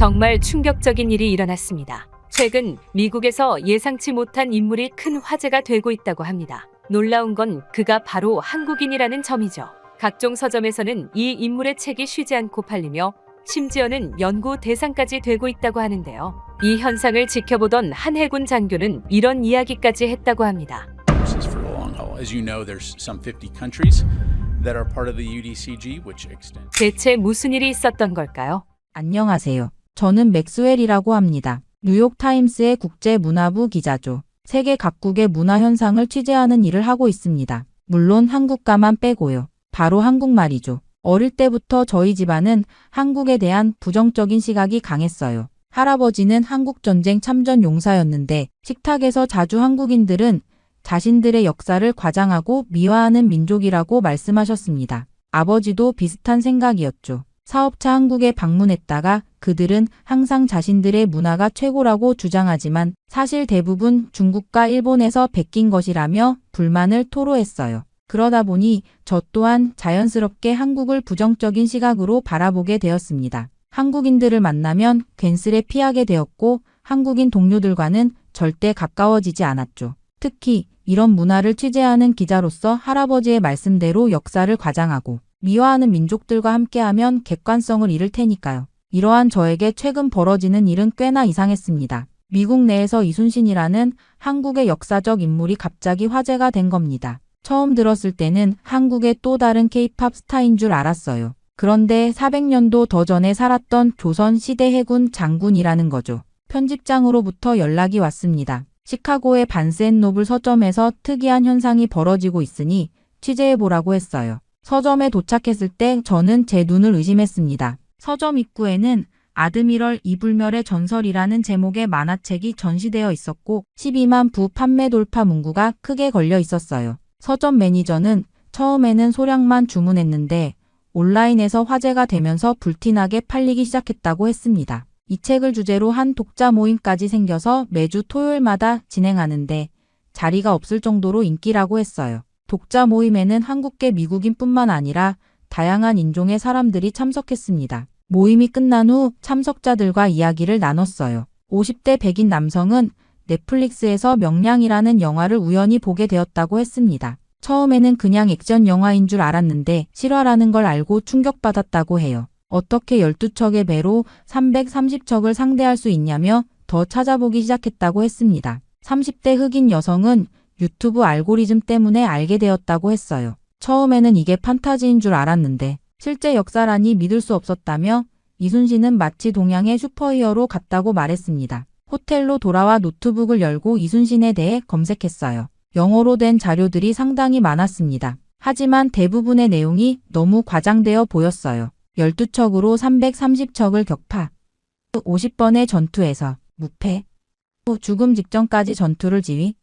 정말 충격적인 일이 일어났습니다. 최근 미국에서 예상치 못한 인물이 큰 화제가 되고 있다고 합니다. 놀라운 건 그가 바로 한국인이라는 점이죠. 각종 서점에서는 이 인물의 책이 쉬지 않고 팔리며 심지어는 연구 대상까지 되고 있다고 하는데요. 이 현상을 지켜보던 한 해군 장교는 이런 이야기까지 했다고 합니다. 대체 무슨 일이 있었던 걸까요? 안녕하세요. 저는 맥스웰이라고 합니다. 뉴욕타임스의 국제문화부 기자죠. 세계 각국의 문화 현상을 취재하는 일을 하고 있습니다. 물론 한국가만 빼고요. 바로 한국말이죠. 어릴 때부터 저희 집안은 한국에 대한 부정적인 시각이 강했어요. 할아버지는 한국전쟁 참전 용사였는데 식탁에서 자주 한국인들은 자신들의 역사를 과장하고 미화하는 민족이라고 말씀하셨습니다. 아버지도 비슷한 생각이었죠. 사업차 한국에 방문했다가 그들은 항상 자신들의 문화가 최고라고 주장하지만 사실 대부분 중국과 일본에서 베낀 것이라며 불만을 토로했어요. 그러다 보니 저 또한 자연스럽게 한국을 부정적인 시각으로 바라보게 되었습니다. 한국인들을 만나면 괜스레 피하게 되었고 한국인 동료들과는 절대 가까워지지 않았죠. 특히 이런 문화를 취재하는 기자로서 할아버지의 말씀대로 역사를 과장하고 미화하는 민족들과 함께하면 객관성을 잃을 테니까요. 이러한 저에게 최근 벌어지는 일은 꽤나 이상했습니다. 미국 내에서 이순신이라는 한국의 역사적 인물이 갑자기 화제가 된 겁니다. 처음 들었을 때는 한국의 또 다른 K-팝 스타인 줄 알았어요. 그런데 400년도 더 전에 살았던 조선시대 해군 장군이라는 거죠. 편집장으로부터 연락이 왔습니다. 시카고의 반스앤노블 서점에서 특이한 현상이 벌어지고 있으니 취재해보라고 했어요. 서점에 도착했을 때 저는 제 눈을 의심했습니다. 서점 입구에는 아드미럴 이불멸의 전설이라는 제목의 만화책이 전시되어 있었고 12만 부 판매 돌파 문구가 크게 걸려 있었어요. 서점 매니저는 처음에는 소량만 주문했는데 온라인에서 화제가 되면서 불티나게 팔리기 시작했다고 했습니다. 이 책을 주제로 한 독자 모임까지 생겨서 매주 토요일마다 진행하는데 자리가 없을 정도로 인기라고 했어요. 독자 모임에는 한국계 미국인뿐만 아니라 다양한 인종의 사람들이 참석했습니다. 모임이 끝난 후 참석자들과 이야기를 나눴어요. 50대 백인 남성은 넷플릭스에서 명량이라는 영화를 우연히 보게 되었다고 했습니다. 처음에는 그냥 액션 영화인 줄 알았는데 실화라는 걸 알고 충격받았다고 해요. 어떻게 12척의 배로 330척을 상대할 수 있냐며 더 찾아보기 시작했다고 했습니다. 30대 흑인 여성은 유튜브 알고리즘 때문에 알게 되었다고 했어요. 처음에는 이게 판타지인 줄 알았는데 실제 역사라니 믿을 수 없었다며 이순신은 마치 동양의 슈퍼히어로 같다고 말했습니다. 호텔로 돌아와 노트북을 열고 이순신에 대해 검색했어요. 영어로 된 자료들이 상당히 많았습니다. 하지만 대부분의 내용이 너무 과장되어 보였어요. 12척으로 330척을 격파, 50번의 전투에서 무패, 죽음 직전까지 전투를 지휘,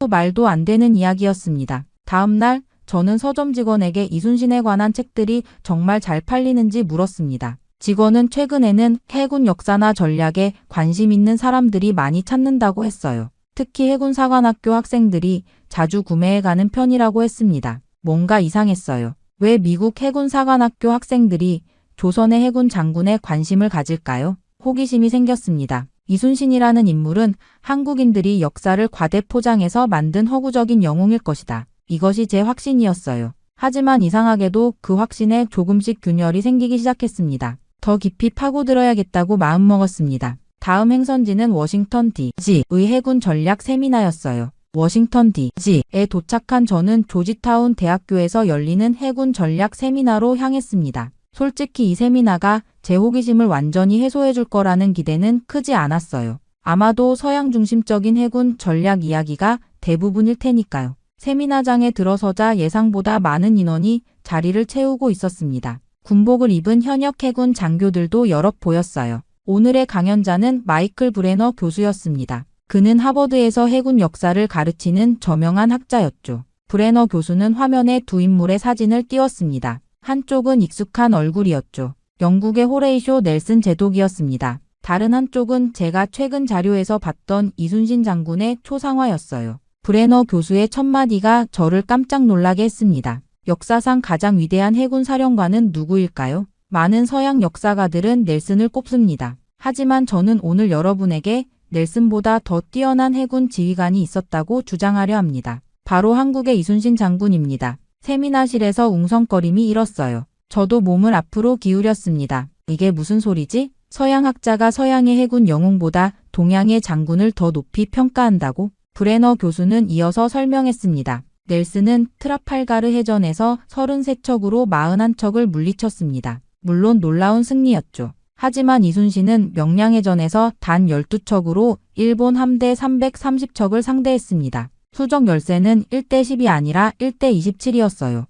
말도 안 되는 이야기였습니다. 다음 날 저는 서점 직원에게 이순신에 관한 책들이 정말 잘 팔리는지 물었습니다. 직원은 최근에는 해군 역사나 전략에 관심 있는 사람들이 많이 찾는다고 했어요. 특히 해군사관학교 학생들이 자주 구매해가는 편이라고 했습니다. 뭔가 이상했어요. 왜 미국 해군사관학교 학생들이 조선의 해군 장군에 관심을 가질까요? 호기심이 생겼습니다. 이순신이라는 인물은 한국인들이 역사를 과대 포장해서 만든 허구적인 영웅일 것이다. 이것이 제 확신이었어요. 하지만 이상하게도 그 확신에 조금씩 균열이 생기기 시작했습니다. 더 깊이 파고들어야겠다고 마음먹었습니다. 다음 행선지는 워싱턴 D.C.의 해군 전략 세미나였어요. 워싱턴 D.C.에 도착한 저는 조지타운 대학교에서 열리는 해군 전략 세미나로 향했습니다. 솔직히 이 세미나가 제 호기심을 완전히 해소해줄 거라는 기대는 크지 않았어요. 아마도 서양 중심적인 해군 전략 이야기가 대부분일 테니까요. 세미나장에 들어서자 예상보다 많은 인원이 자리를 채우고 있었습니다. 군복을 입은 현역 해군 장교들도 여럿 보였어요. 오늘의 강연자는 마이클 브레너 교수였습니다. 그는 하버드에서 해군 역사를 가르치는 저명한 학자였죠. 브레너 교수는 화면에 두 인물의 사진을 띄웠습니다. 한쪽은 익숙한 얼굴이었죠. 영국의 호레이쇼 넬슨 제독이었습니다. 다른 한쪽은 제가 최근 자료에서 봤던 이순신 장군의 초상화였어요. 브레너 교수의 첫마디가 저를 깜짝 놀라게 했습니다. 역사상 가장 위대한 해군 사령관은 누구일까요? 많은 서양 역사가들은 넬슨을 꼽습니다. 하지만 저는 오늘 여러분에게 넬슨보다 더 뛰어난 해군 지휘관이 있었다고 주장하려 합니다. 바로 한국의 이순신 장군입니다. 세미나실에서 웅성거림이 일었어요. 저도 몸을 앞으로 기울였습니다. 이게 무슨 소리지? 서양학자가 서양의 해군 영웅보다 동양의 장군을 더 높이 평가한다고? 브레너 교수는 이어서 설명했습니다. 넬슨은 트라팔가르 해전에서 33척으로 41척을 물리쳤습니다. 물론 놀라운 승리였죠. 하지만 이순신은 명량해전에서 단 12척으로 일본 함대 330척을 상대했습니다. 수적 열세는 1대 10이 아니라 1대 27이었어요.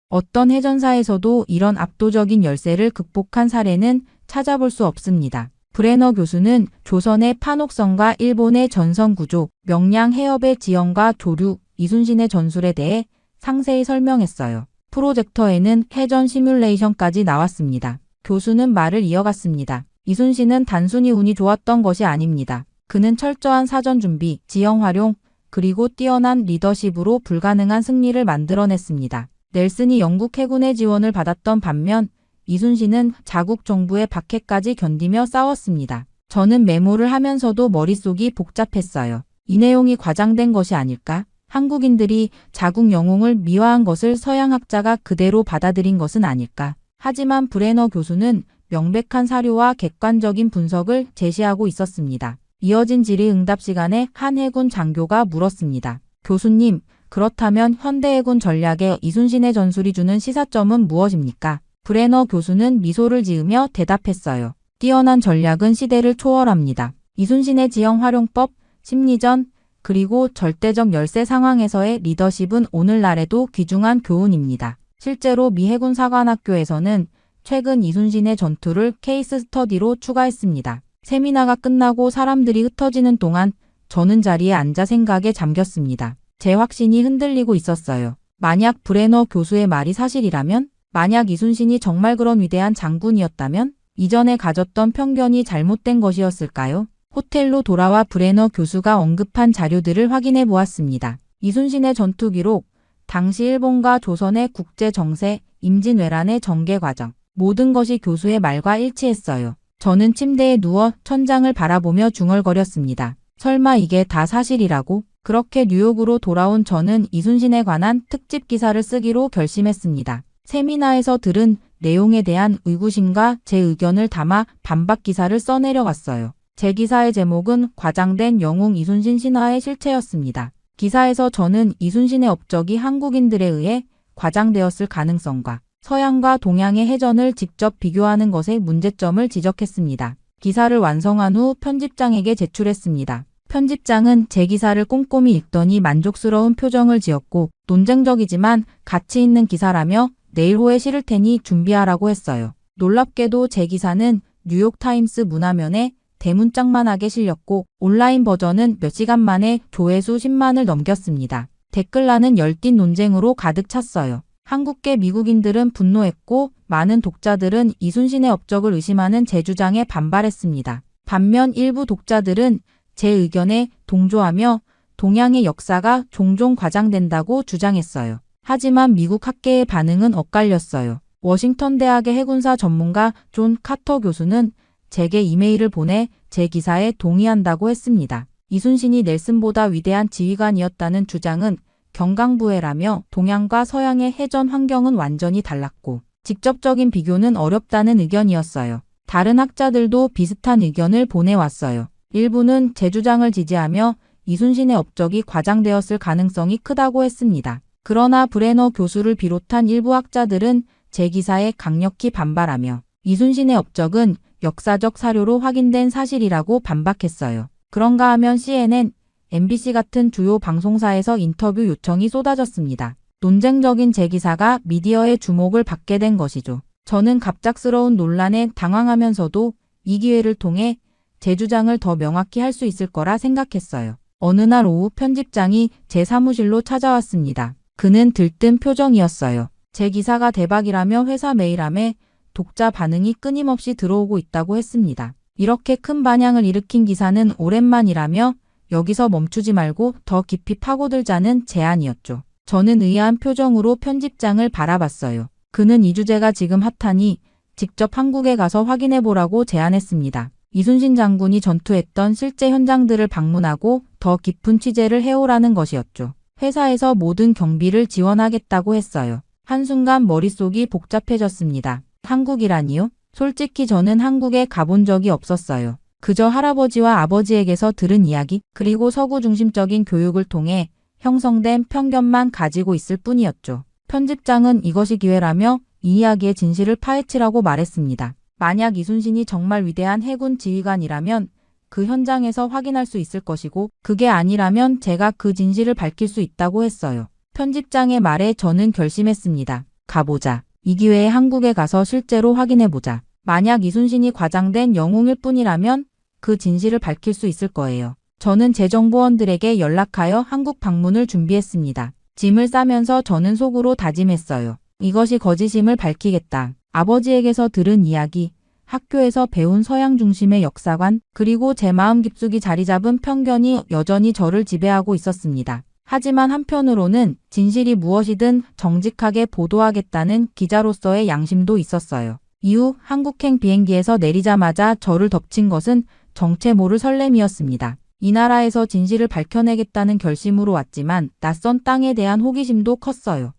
어떤 해전사에서도 이런 압도적인 열세를 극복한 사례는 찾아볼 수 없습니다. 브레너 교수는 조선의 판옥선과 일본의 전선구조, 명량 해협의 지형과 조류, 이순신의 전술에 대해 상세히 설명했어요. 프로젝터에는 해전 시뮬레이션까지 나왔습니다. 교수는 말을 이어갔습니다. 이순신은 단순히 운이 좋았던 것이 아닙니다. 그는 철저한 사전 준비, 지형 활용, 그리고 뛰어난 리더십으로 불가능한 승리를 만들어냈습니다. 넬슨이 영국 해군의 지원을 받았던 반면 이순신은 자국 정부의 박해까지 견디며 싸웠습니다. 저는 메모를 하면서도 머릿속이 복잡했어요. 이 내용이 과장된 것이 아닐까? 한국인들이 자국 영웅을 미화한 것을 서양학자가 그대로 받아들인 것은 아닐까? 하지만 브레너 교수는 명백한 사료와 객관적인 분석을 제시하고 있었습니다. 이어진 질의응답 시간에 한 해군 장교가 물었습니다. 교수님, 그렇다면 현대해군 전략에 이순신의 전술이 주는 시사점은 무엇입니까? 브레너 교수는 미소를 지으며 대답했어요. 뛰어난 전략은 시대를 초월합니다. 이순신의 지형 활용법, 심리전, 그리고 절대적 열세 상황에서의 리더십은 오늘날에도 귀중한 교훈입니다. 실제로 미 해군 사관학교에서는 최근 이순신의 전투를 케이스 스터디로 추가했습니다. 세미나가 끝나고 사람들이 흩어지는 동안 저는 자리에 앉아 생각에 잠겼습니다. 제 확신이 흔들리고 있었어요. 만약 브레너 교수의 말이 사실이라면? 만약 이순신이 정말 그런 위대한 장군이었다면? 이전에 가졌던 편견이 잘못된 것이었을까요? 호텔로 돌아와 브레너 교수가 언급한 자료들을 확인해 보았습니다. 이순신의 전투 기록, 당시 일본과 조선의 국제 정세, 임진왜란의 전개 과정, 모든 것이 교수의 말과 일치했어요. 저는 침대에 누워 천장을 바라보며 중얼거렸습니다. 설마 이게 다 사실이라고? 그렇게 뉴욕으로 돌아온 저는 이순신에 관한 특집 기사를 쓰기로 결심했습니다. 세미나에서 들은 내용에 대한 의구심과 제 의견을 담아 반박 기사를 써내려갔어요. 제 기사의 제목은 과장된 영웅 이순신 신화의 실체였습니다. 기사에서 저는 이순신의 업적이 한국인들에 의해 과장되었을 가능성과 서양과 동양의 해전을 직접 비교하는 것의 문제점을 지적했습니다. 기사를 완성한 후 편집장에게 제출했습니다. 편집장은 제 기사를 꼼꼼히 읽더니 만족스러운 표정을 지었고 논쟁적이지만 가치 있는 기사라며 내일호에 실을 테니 준비하라고 했어요. 놀랍게도 제 기사는 뉴욕타임스 문화면에 대문짝만하게 실렸고 온라인 버전은 몇 시간 만에 조회수 10만을 넘겼습니다. 댓글란은 열띤 논쟁으로 가득 찼어요. 한국계 미국인들은 분노했고 많은 독자들은 이순신의 업적을 의심하는 제 주장에 반발했습니다. 반면 일부 독자들은 제 의견에 동조하며 동양의 역사가 종종 과장된다고 주장했어요. 하지만 미국 학계의 반응은 엇갈렸어요. 워싱턴 대학의 해군사 전문가 존 카터 교수는 제게 이메일을 보내 제 기사에 동의한다고 했습니다. 이순신이 넬슨보다 위대한 지휘관이었다는 주장은 경강부회라며 동양과 서양의 해전 환경은 완전히 달랐고 직접적인 비교는 어렵다는 의견이었어요. 다른 학자들도 비슷한 의견을 보내왔어요. 일부는 제 주장을 지지하며 이순신의 업적이 과장되었을 가능성이 크다고 했습니다. 그러나 브레너 교수를 비롯한 일부 학자들은 제 기사에 강력히 반발하며 이순신의 업적은 역사적 사료로 확인된 사실이라고 반박했어요. 그런가 하면 CNN, MBC 같은 주요 방송사에서 인터뷰 요청이 쏟아졌습니다. 논쟁적인 제 기사가 미디어의 주목을 받게 된 것이죠. 저는 갑작스러운 논란에 당황하면서도 이 기회를 통해 제 주장을 더 명확히 할 수 있을 거라 생각했어요. 어느 날 오후 편집장이 제 사무실로 찾아왔습니다. 그는 들뜬 표정이었어요. 제 기사가 대박이라며 회사 메일함에 독자 반응이 끊임없이 들어오고 있다고 했습니다. 이렇게 큰 반향을 일으킨 기사는 오랜만이라며 여기서 멈추지 말고 더 깊이 파고들자는 제안이었죠. 저는 의아한 표정으로 편집장을 바라봤어요. 그는 이 주제가 지금 핫하니 직접 한국에 가서 확인해보라고 제안했습니다. 이순신 장군이 전투했던 실제 현장들을 방문하고 더 깊은 취재를 해오라는 것이었죠. 회사에서 모든 경비를 지원하겠다고 했어요. 한순간 머릿속이 복잡해졌습니다. 한국이라니요? 솔직히 저는 한국에 가본 적이 없었어요. 그저 할아버지와 아버지에게서 들은 이야기, 그리고 서구 중심적인 교육을 통해 형성된 편견만 가지고 있을 뿐이었죠. 편집장은 이것이 기회라며 이 이야기의 진실을 파헤치라고 말했습니다. 만약 이순신이 정말 위대한 해군 지휘관이라면 그 현장에서 확인할 수 있을 것이고, 그게 아니라면 제가 그 진실을 밝힐 수 있다고 했어요. 편집장의 말에 저는 결심했습니다. 가보자. 이 기회에 한국에 가서 실제로 확인해보자. 만약 이순신이 과장된 영웅일 뿐이라면 그 진실을 밝힐 수 있을 거예요. 저는 제 정보원들에게 연락하여 한국 방문을 준비했습니다. 짐을 싸면서 저는 속으로 다짐했어요. 이것이 거짓임을 밝히겠다. 아버지에게서 들은 이야기, 학교에서 배운 서양 중심의 역사관, 그리고 제 마음 깊숙이 자리 잡은 편견이 여전히 저를 지배하고 있었습니다. 하지만 한편으로는 진실이 무엇이든 정직하게 보도하겠다는 기자로서의 양심도 있었어요. 이후 한국행 비행기에서 내리자마자 저를 덮친 것은 정체 모를 설렘이었습니다. 이 나라에서 진실을 밝혀내겠다는 결심으로 왔지만 낯선 땅에 대한 호기심도 컸어요.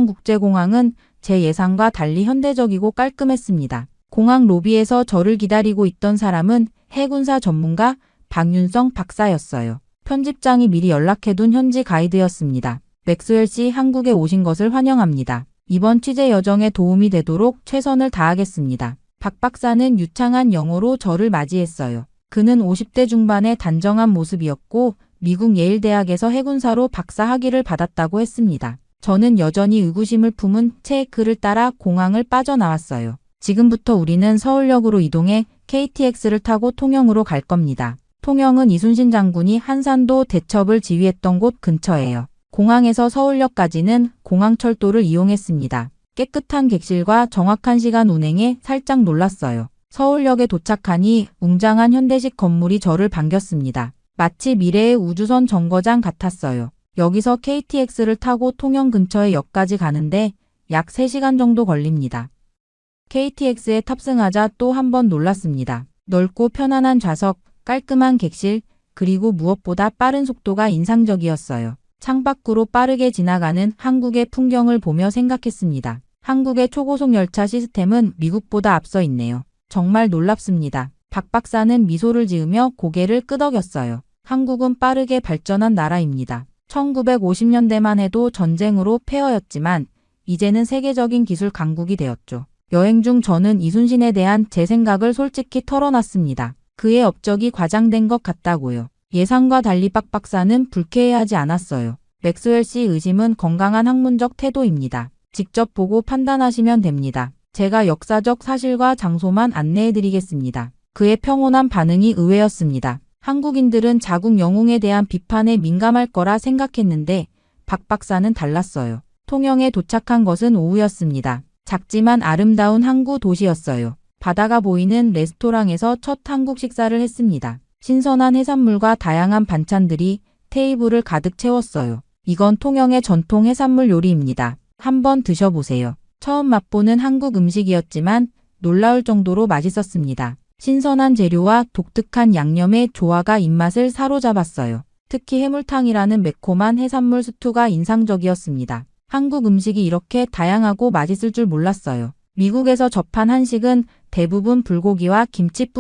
인천국제공항은 제 예상과 달리 현대적이고 깔끔했습니다. 공항 로비에서 저를 기다리고 있던 사람은 해군사 전문가 박윤성 박사였어요. 편집장이 미리 연락해둔 현지 가이드였습니다. 맥스웰 씨, 한국에 오신 것을 환영합니다. 이번 취재 여정에 도움이 되도록 최선을 다하겠습니다. 박 박사는 유창한 영어로 저를 맞이했어요. 그는 50대 중반의 단정한 모습이었고 미국 예일대학에서 해군사로 박사 학위를 받았다고 했습니다. 저는 여전히 의구심을 품은 채 그를 따라 공항을 빠져나왔어요. 지금부터 우리는 서울역으로 이동해 KTX를 타고 통영으로 갈 겁니다. 통영은 이순신 장군이 한산도 대첩을 지휘했던 곳 근처예요. 공항에서 서울역까지는 공항철도를 이용했습니다. 깨끗한 객실과 정확한 시간 운행에 살짝 놀랐어요. 서울역에 도착하니 웅장한 현대식 건물이 저를 반겼습니다. 마치 미래의 우주선 정거장 같았어요. 여기서 KTX를 타고 통영 근처의 역까지 가는데 약 3시간 정도 걸립니다. KTX에 탑승하자 또 한 번 놀랐습니다. 넓고 편안한 좌석, 깔끔한 객실, 그리고 무엇보다 빠른 속도가 인상적이었어요. 창밖으로 빠르게 지나가는 한국의 풍경을 보며 생각했습니다. 한국의 초고속 열차 시스템은 미국보다 앞서 있네요. 정말 놀랍습니다. 박 박사는 미소를 지으며 고개를 끄덕였어요. 한국은 빠르게 발전한 나라입니다. 1950년대만 해도 전쟁으로 폐허였지만 이제는 세계적인 기술 강국이 되었죠. 여행 중 저는 이순신에 대한 제 생각을 솔직히 털어놨습니다. 그의 업적이 과장된 것 같다고요. 예상과 달리 박 박사는 불쾌해하지 않았어요. 맥스웰 씨 의심은 건강한 학문적 태도입니다. 직접 보고 판단하시면 됩니다. 제가 역사적 사실과 장소만 안내해드리겠습니다. 그의 평온한 반응이 의외였습니다. 한국인들은 자국 영웅에 대한 비판에 민감할 거라 생각했는데 박 박사는 달랐어요. 통영에 도착한 것은 오후였습니다. 작지만 아름다운 항구 도시였어요. 바다가 보이는 레스토랑에서 첫 한국 식사를 했습니다. 신선한 해산물과 다양한 반찬들이 테이블을 가득 채웠어요. 이건 통영의 전통 해산물 요리입니다. 한번 드셔보세요. 처음 맛보는 한국 음식이었지만 놀라울 정도로 맛있었습니다. 신선한 재료와 독특한 양념의 조화가 입맛을 사로잡았어요. 특히 해물탕이라는 매콤한 해산물 스튜가 인상적이었습니다. 한국 음식이 이렇게 다양하고 맛있을 줄 몰랐어요. 미국에서 접한 한식은 대부분 불고기와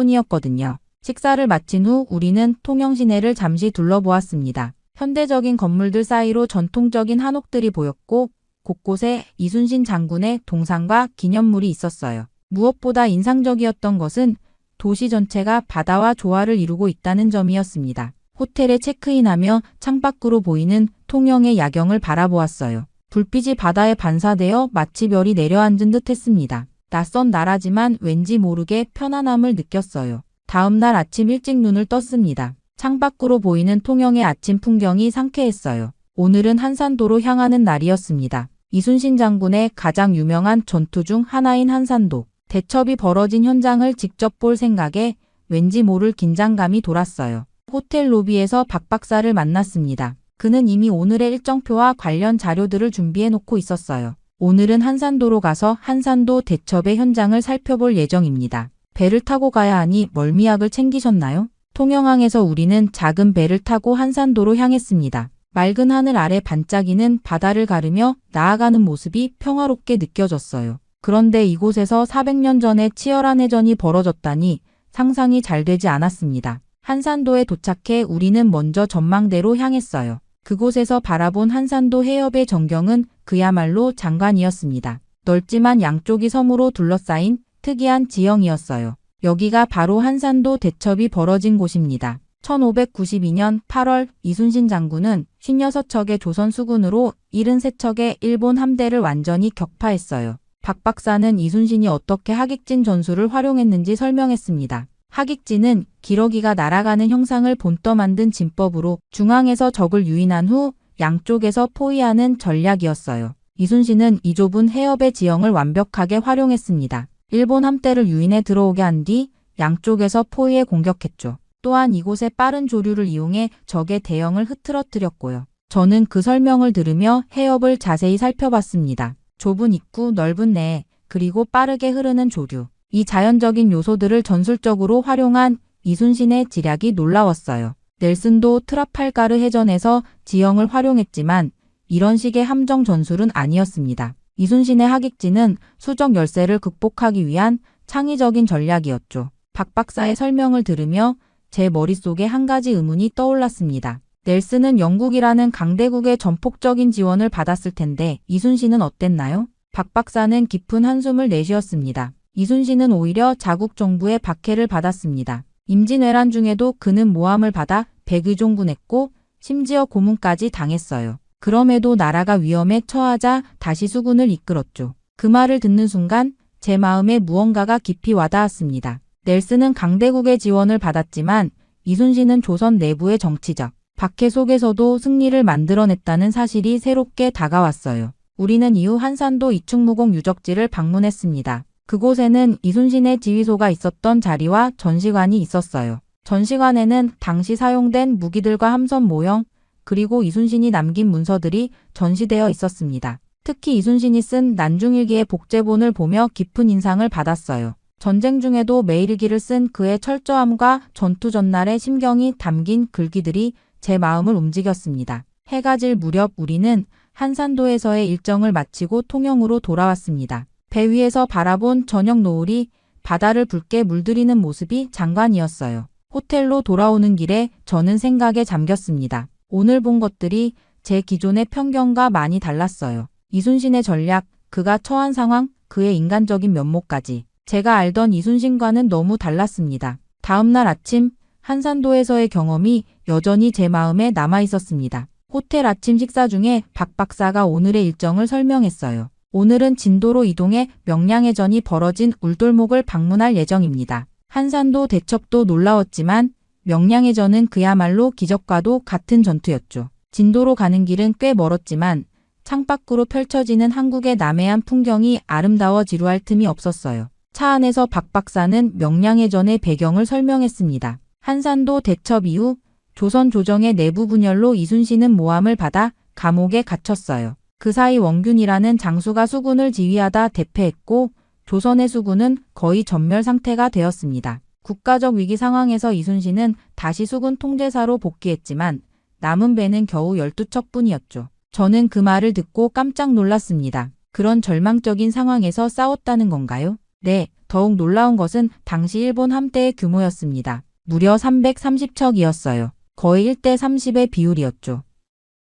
김치뿐이었거든요. 식사를 마친 후 우리는 통영 시내를 잠시 둘러보았습니다. 현대적인 건물들 사이로 전통적인 한옥들이 보였고 곳곳에 이순신 장군의 동상과 기념물이 있었어요. 무엇보다 인상적이었던 것은 도시 전체가 바다와 조화를 이루고 있다는 점이었습니다. 호텔에 체크인하며 창밖으로 보이는 통영의 야경을 바라보았어요. 불빛이 바다에 반사되어 마치 별이 내려앉은 듯 했습니다. 낯선 나라지만 왠지 모르게 편안함을 느꼈어요. 다음 날 아침 일찍 눈을 떴습니다. 창밖으로 보이는 통영의 아침 풍경이 상쾌했어요. 오늘은 한산도로 향하는 날이었습니다. 이순신 장군의 가장 유명한 전투 중 하나인 한산도. 대첩이 벌어진 현장을 직접 볼 생각에 왠지 모를 긴장감이 돌았어요. 호텔 로비에서 박 박사를 만났습니다. 그는 이미 오늘의 일정표와 관련 자료들을 준비해 놓고 있었어요. 오늘은 한산도로 가서 한산도 대첩의 현장을 살펴볼 예정입니다. 배를 타고 가야 하니 멀미약을 챙기셨나요? 통영항에서 우리는 작은 배를 타고 한산도로 향했습니다. 맑은 하늘 아래 반짝이는 바다를 가르며 나아가는 모습이 평화롭게 느껴졌어요. 그런데 이곳에서 400년 전에 치열한 해전이 벌어졌다니 상상이 잘 되지 않았습니다. 한산도에 도착해 우리는 먼저 전망대로 향했어요. 그곳에서 바라본 한산도 해협의 전경은 그야말로 장관이었습니다. 넓지만 양쪽이 섬으로 둘러싸인 특이한 지형이었어요. 여기가 바로 한산도 대첩이 벌어진 곳입니다. 1592년 8월 이순신 장군은 56척의 조선 수군으로 73척의 일본 함대를 완전히 격파했어요. 박 박사는 이순신이 어떻게 하객진 전술을 활용했는지 설명했습니다. 하객진은 기러기가 날아가는 형상을 본떠 만든 진법으로 중앙에서 적을 유인한 후 양쪽에서 포위하는 전략이었어요. 이순신은 이 좁은 해협의 지형을 완벽하게 활용했습니다. 일본 함대를 유인해 들어오게 한 뒤 양쪽에서 포위해 공격했죠. 또한 이곳의 빠른 조류를 이용해 적의 대형을 흐트러뜨렸고요. 저는 그 설명을 들으며 해협을 자세히 살펴봤습니다. 좁은 입구, 넓은 내, 그리고 빠르게 흐르는 조류. 이 자연적인 요소들을 전술적으로 활용한 이순신의 지략이 놀라웠어요. 넬슨도 트라팔가르 해전에서 지형을 활용했지만 이런 식의 함정 전술은 아니었습니다. 이순신의 하객진은 수적 열세를 극복하기 위한 창의적인 전략이었죠. 박 박사의 설명을 들으며 제 머릿속에 한 가지 의문이 떠올랐습니다. 넬슨은 영국이라는 강대국의 전폭적인 지원을 받았을 텐데 이순신은 어땠나요? 박 박사는 깊은 한숨을 내쉬었습니다. 이순신은 오히려 자국 정부의 박해를 받았습니다. 임진왜란 중에도 그는 모함을 받아 백의종군했고 심지어 고문까지 당했어요. 그럼에도 나라가 위험에 처하자 다시 수군을 이끌었죠. 그 말을 듣는 순간 제 마음에 무언가가 깊이 와닿았습니다. 넬슨은 강대국의 지원을 받았지만 이순신은 조선 내부의 정치적 박해 속에서도 승리를 만들어냈다는 사실이 새롭게 다가왔어요. 우리는 이후 한산도 이충무공 유적지를 방문했습니다. 그곳에는 이순신의 지휘소가 있었던 자리와 전시관이 있었어요. 전시관에는 당시 사용된 무기들과 함선 모형, 그리고 이순신이 남긴 문서들이 전시되어 있었습니다. 특히 이순신이 쓴 난중일기의 복제본을 보며 깊은 인상을 받았어요. 전쟁 중에도 매일일기를 쓴 그의 철저함과 전투 전날의 심경이 담긴 글귀들이 제 마음을 움직였습니다. 해가 질 무렵 우리는 한산도에서의 일정을 마치고 통영으로 돌아왔습니다. 배 위에서 바라본 저녁 노을이 바다를 붉게 물들이는 모습이 장관이었어요. 호텔로 돌아오는 길에 저는 생각에 잠겼습니다. 오늘 본 것들이 제 기존의 편견과 많이 달랐어요. 이순신의 전략, 그가 처한 상황, 그의 인간적인 면모까지. 제가 알던 이순신과는 너무 달랐습니다. 다음 날 아침 한산도에서의 경험이 여전히 제 마음에 남아 있었습니다. 호텔 아침 식사 중에 박 박사가 오늘의 일정을 설명했어요. 오늘은 진도로 이동해 명량해전이 벌어진 울돌목을 방문할 예정입니다. 한산도 대첩도 놀라웠지만 명량해전은 그야말로 기적과도 같은 전투였죠. 진도로 가는 길은 꽤 멀었지만 창밖으로 펼쳐지는 한국의 남해안 풍경이 아름다워 지루할 틈이 없었어요. 차 안에서 박 박사는 명량해전의 배경을 설명했습니다. 한산도 대첩 이후 조선 조정의 내부 분열로 이순신은 모함을 받아 감옥에 갇혔어요. 그 사이 원균이라는 장수가 수군을 지휘하다 대패했고 조선의 수군은 거의 전멸 상태가 되었습니다. 국가적 위기 상황에서 이순신은 다시 수군 통제사로 복귀했지만 남은 배는 겨우 12척뿐이었죠. 저는 그 말을 듣고 깜짝 놀랐습니다. 그런 절망적인 상황에서 싸웠다는 건가요? 네, 더욱 놀라운 것은 당시 일본 함대의 규모였습니다. 무려 330척이었어요. 거의 1대 30의 비율이었죠.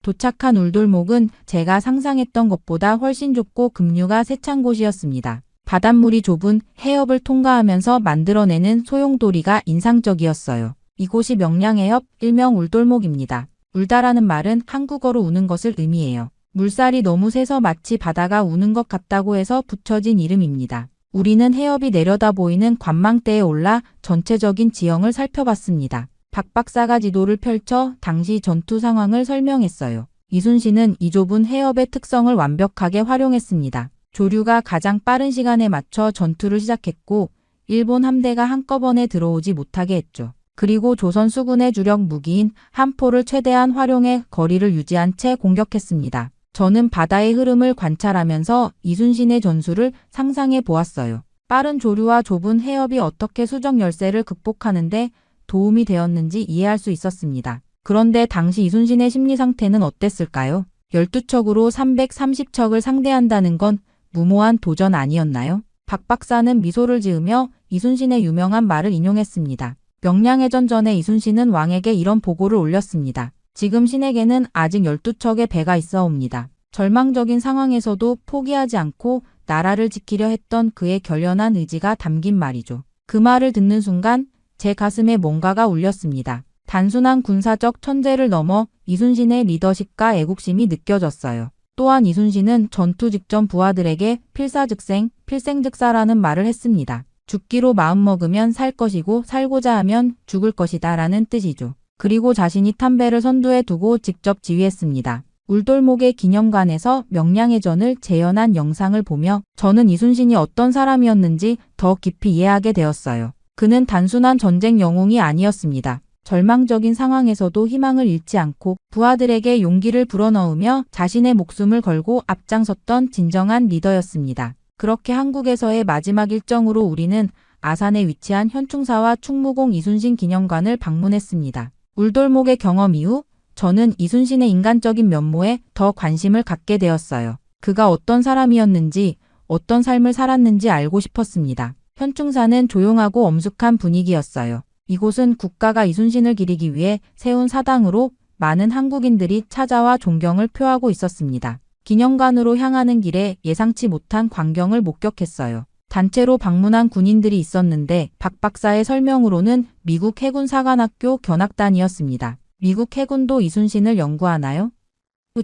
도착한 울돌목은 제가 상상했던 것보다 훨씬 좁고 급류가 세찬 곳이었습니다. 바닷물이 좁은 해협을 통과하면서 만들어내는 소용돌이가 인상적이었어요. 이곳이 명량해협, 일명 울돌목입니다. 울다라는 말은 한국어로 우는 것을 의미해요. 물살이 너무 세서 마치 바다가 우는 것 같다고 해서 붙여진 이름입니다. 우리는 해협이 내려다 보이는 관망대에 올라 전체적인 지형을 살펴봤습니다. 박 박사가 지도를 펼쳐 당시 전투 상황을 설명했어요. 이순신은 이 좁은 해협의 특성을 완벽하게 활용했습니다. 조류가 가장 빠른 시간에 맞춰 전투를 시작했고 일본 함대가 한꺼번에 들어오지 못하게 했죠. 그리고 조선 수군의 주력 무기인 함포를 최대한 활용해 거리를 유지한 채 공격했습니다. 저는 바다의 흐름을 관찰하면서 이순신의 전술을 상상해 보았어요. 빠른 조류와 좁은 해협이 어떻게 수정 열세를 극복하는데 도움이 되었는지 이해할 수 있었습니다. 그런데 당시 이순신의 심리 상태는 어땠을까요? 12척으로 330척을 상대한다는 건 무모한 도전 아니었나요? 박 박사는 미소를 지으며 이순신의 유명한 말을 인용했습니다. 명량해전 전에 이순신은 왕에게 이런 보고를 올렸습니다. 지금 신에게는 아직 12척의 배가 있어옵니다. 절망적인 상황에서도 포기하지 않고 나라를 지키려 했던 그의 결연한 의지가 담긴 말이죠. 그 말을 듣는 순간 제 가슴에 뭔가가 울렸습니다. 단순한 군사적 천재를 넘어 이순신의 리더십과 애국심이 느껴졌어요. 또한 이순신은 전투 직전 부하들에게 필사즉생, 필생즉사라는 말을 했습니다. 죽기로 마음먹으면 살 것이고 살고자 하면 죽을 것이다 라는 뜻이죠. 그리고 자신이 탄배를 선두에 두고 직접 지휘했습니다. 울돌목의 기념관에서 명량해전을 재현한 영상을 보며 저는 이순신이 어떤 사람이었는지 더 깊이 이해하게 되었어요. 그는 단순한 전쟁 영웅이 아니었습니다. 절망적인 상황에서도 희망을 잃지 않고 부하들에게 용기를 불어넣으며 자신의 목숨을 걸고 앞장섰던 진정한 리더였습니다. 그렇게 한국에서의 마지막 일정으로 우리는 아산에 위치한 현충사와 충무공 이순신 기념관을 방문했습니다. 울돌목의 경험 이후 저는 이순신의 인간적인 면모에 더 관심을 갖게 되었어요. 그가 어떤 사람이었는지, 어떤 삶을 살았는지 알고 싶었습니다. 현충사는 조용하고 엄숙한 분위기였어요. 이곳은 국가가 이순신을 기리기 위해 세운 사당으로 많은 한국인들이 찾아와 존경을 표하고 있었습니다. 기념관으로 향하는 길에 예상치 못한 광경을 목격했어요. 단체로 방문한 군인들이 있었는데 박 박사의 설명으로는 미국 해군 사관학교 견학단이었습니다. 미국 해군도 이순신을 연구하나요?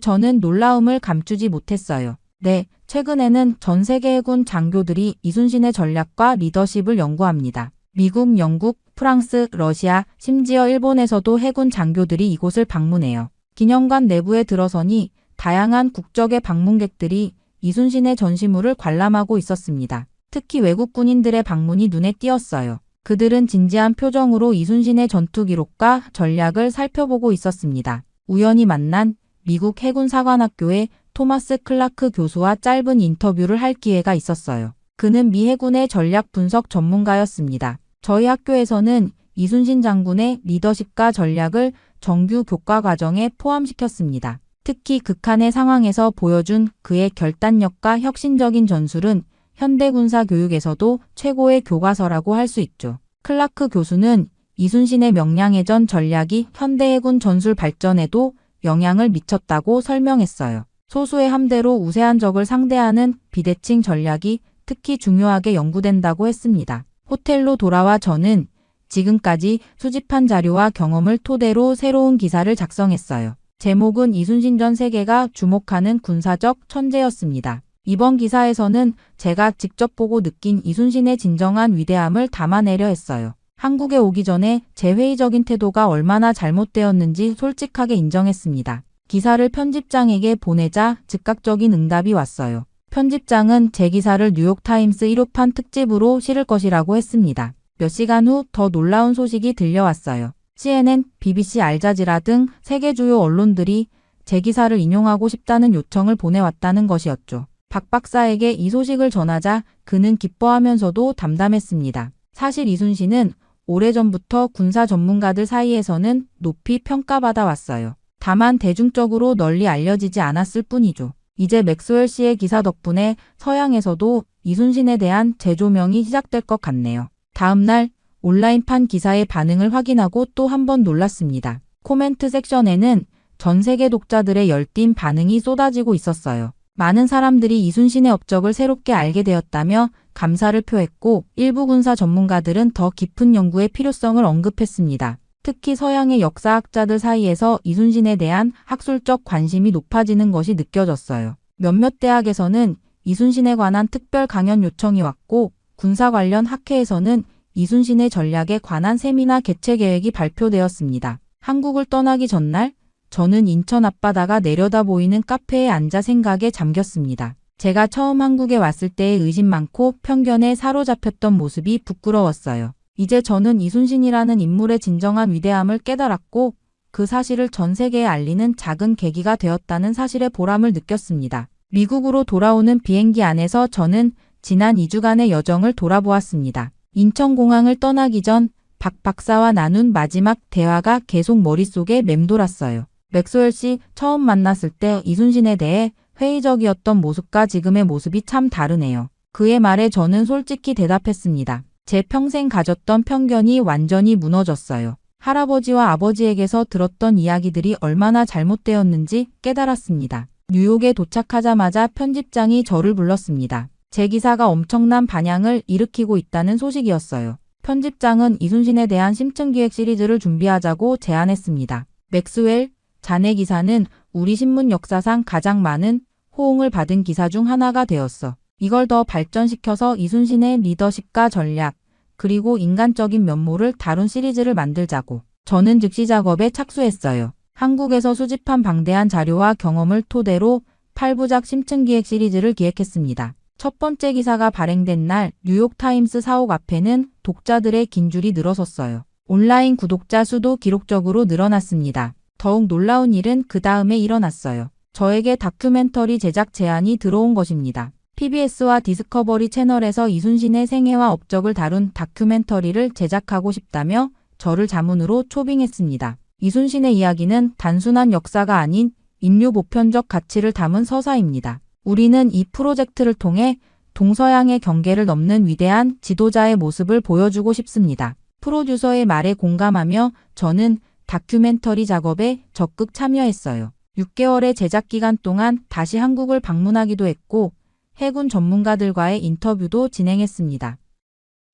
저는 놀라움을 감추지 못했어요. 네, 최근에는 전 세계 해군 장교들이 이순신의 전략과 리더십을 연구합니다. 미국, 영국, 프랑스, 러시아, 심지어 일본에서도 해군 장교들이 이곳을 방문해요. 기념관 내부에 들어서니 다양한 국적의 방문객들이 이순신의 전시물을 관람하고 있었습니다. 특히 외국 군인들의 방문이 눈에 띄었어요. 그들은 진지한 표정으로 이순신의 전투 기록과 전략을 살펴보고 있었습니다. 우연히 만난 미국 해군 사관학교의 토마스 클라크 교수와 짧은 인터뷰를 할 기회가 있었어요. 그는 미 해군의 전략 분석 전문가였습니다. 저희 학교에서는 이순신 장군의 리더십과 전략을 정규 교과 과정에 포함시켰습니다. 특히 극한의 상황에서 보여준 그의 결단력과 혁신적인 전술은 현대 군사 교육에서도 최고의 교과서라고 할 수 있죠. 클라크 교수는 이순신의 명량해전 전략이 현대 해군 전술 발전에도 영향을 미쳤다고 설명했어요. 소수의 함대로 우세한 적을 상대하는 비대칭 전략이 특히 중요하게 연구된다고 했습니다. 호텔로 돌아와 저는 지금까지 수집한 자료와 경험을 토대로 새로운 기사를 작성했어요. 제목은 이순신 전 세계가 주목하는 군사적 천재였습니다. 이번 기사에서는 제가 직접 보고 느낀 이순신의 진정한 위대함을 담아내려 했어요. 한국에 오기 전에 제 회의적인 태도가 얼마나 잘못되었는지 솔직하게 인정했습니다. 기사를 편집장에게 보내자 즉각적인 응답이 왔어요. 편집장은 제 기사를 뉴욕타임스 1호판 특집으로 실을 것이라고 했습니다. 몇 시간 후 더 놀라운 소식이 들려왔어요. CNN, BBC, 알자지라 등 세계 주요 언론들이 제 기사를 인용하고 싶다는 요청을 보내왔다는 것이었죠. 박 박사에게 이 소식을 전하자 그는 기뻐하면서도 담담했습니다. 사실 이순신은 오래전부터 군사 전문가들 사이에서는 높이 평가받아 왔어요. 다만 대중적으로 널리 알려지지 않았을 뿐이죠. 이제 맥스웰 씨의 기사 덕분에 서양에서도 이순신에 대한 재조명이 시작될 것 같네요. 다음 날 온라인판 기사의 반응을 확인하고 또 한 번 놀랐습니다. 코멘트 섹션에는 전 세계 독자들의 열띤 반응이 쏟아지고 있었어요. 많은 사람들이 이순신의 업적을 새롭게 알게 되었다며 감사를 표했고 일부 군사 전문가들은 더 깊은 연구의 필요성을 언급했습니다. 특히 서양의 역사학자들 사이에서 이순신에 대한 학술적 관심이 높아지는 것이 느껴졌어요. 몇몇 대학에서는 이순신에 관한 특별 강연 요청이 왔고 군사 관련 학회에서는 이순신의 전략에 관한 세미나 개최 계획이 발표되었습니다. 한국을 떠나기 전날 저는 인천 앞바다가 내려다 보이는 카페에 앉아 생각에 잠겼습니다. 제가 처음 한국에 왔을 때의 의심 많고 편견에 사로잡혔던 모습이 부끄러웠어요. 이제 저는 이순신이라는 인물의 진정한 위대함을 깨달았고 그 사실을 전 세계에 알리는 작은 계기가 되었다는 사실의 보람을 느꼈습니다. 미국으로 돌아오는 비행기 안에서 저는 지난 2주간의 여정을 돌아보았습니다. 인천공항을 떠나기 전 박 박사와 나눈 마지막 대화가 계속 머릿속에 맴돌았어요. 맥스웰 씨 처음 만났을 때 이순신에 대해 회의적이었던 모습과 지금의 모습이 참 다르네요. 그의 말에 저는 솔직히 대답했습니다. 제 평생 가졌던 편견이 완전히 무너졌어요. 할아버지와 아버지에게서 들었던 이야기들이 얼마나 잘못되었는지 깨달았습니다. 뉴욕에 도착하자마자 편집장이 저를 불렀습니다. 제 기사가 엄청난 반향을 일으키고 있다는 소식이었어요. 편집장은 이순신에 대한 심층기획 시리즈를 준비하자고 제안했습니다. 맥스웰, 자네 기사는 우리 신문 역사상 가장 많은 호응을 받은 기사 중 하나가 되었어. 이걸 더 발전시켜서 이순신의 리더십과 전략, 그리고 인간적인 면모를 다룬 시리즈를 만들자고. 저는 즉시 작업에 착수했어요. 한국에서 수집한 방대한 자료와 경험을 토대로 8부작 심층기획 시리즈를 기획했습니다. 첫 번째 기사가 발행된 날 뉴욕타임스 사옥 앞에는 독자들의 긴 줄이 늘어섰어요. 온라인 구독자 수도 기록적으로 늘어났습니다. 더욱 놀라운 일은 그 다음에 일어났어요. 저에게 다큐멘터리 제작 제안이 들어온 것입니다. PBS와 디스커버리 채널에서 이순신의 생애와 업적을 다룬 다큐멘터리를 제작하고 싶다며 저를 자문으로 초빙했습니다. 이순신의 이야기는 단순한 역사가 아닌 인류 보편적 가치를 담은 서사입니다. 우리는 이 프로젝트를 통해 동서양의 경계를 넘는 위대한 지도자의 모습을 보여주고 싶습니다. 프로듀서의 말에 공감하며 저는 다큐멘터리 작업에 적극 참여했어요. 6개월의 제작 기간 동안 다시 한국을 방문하기도 했고 해군 전문가들과의 인터뷰도 진행했습니다.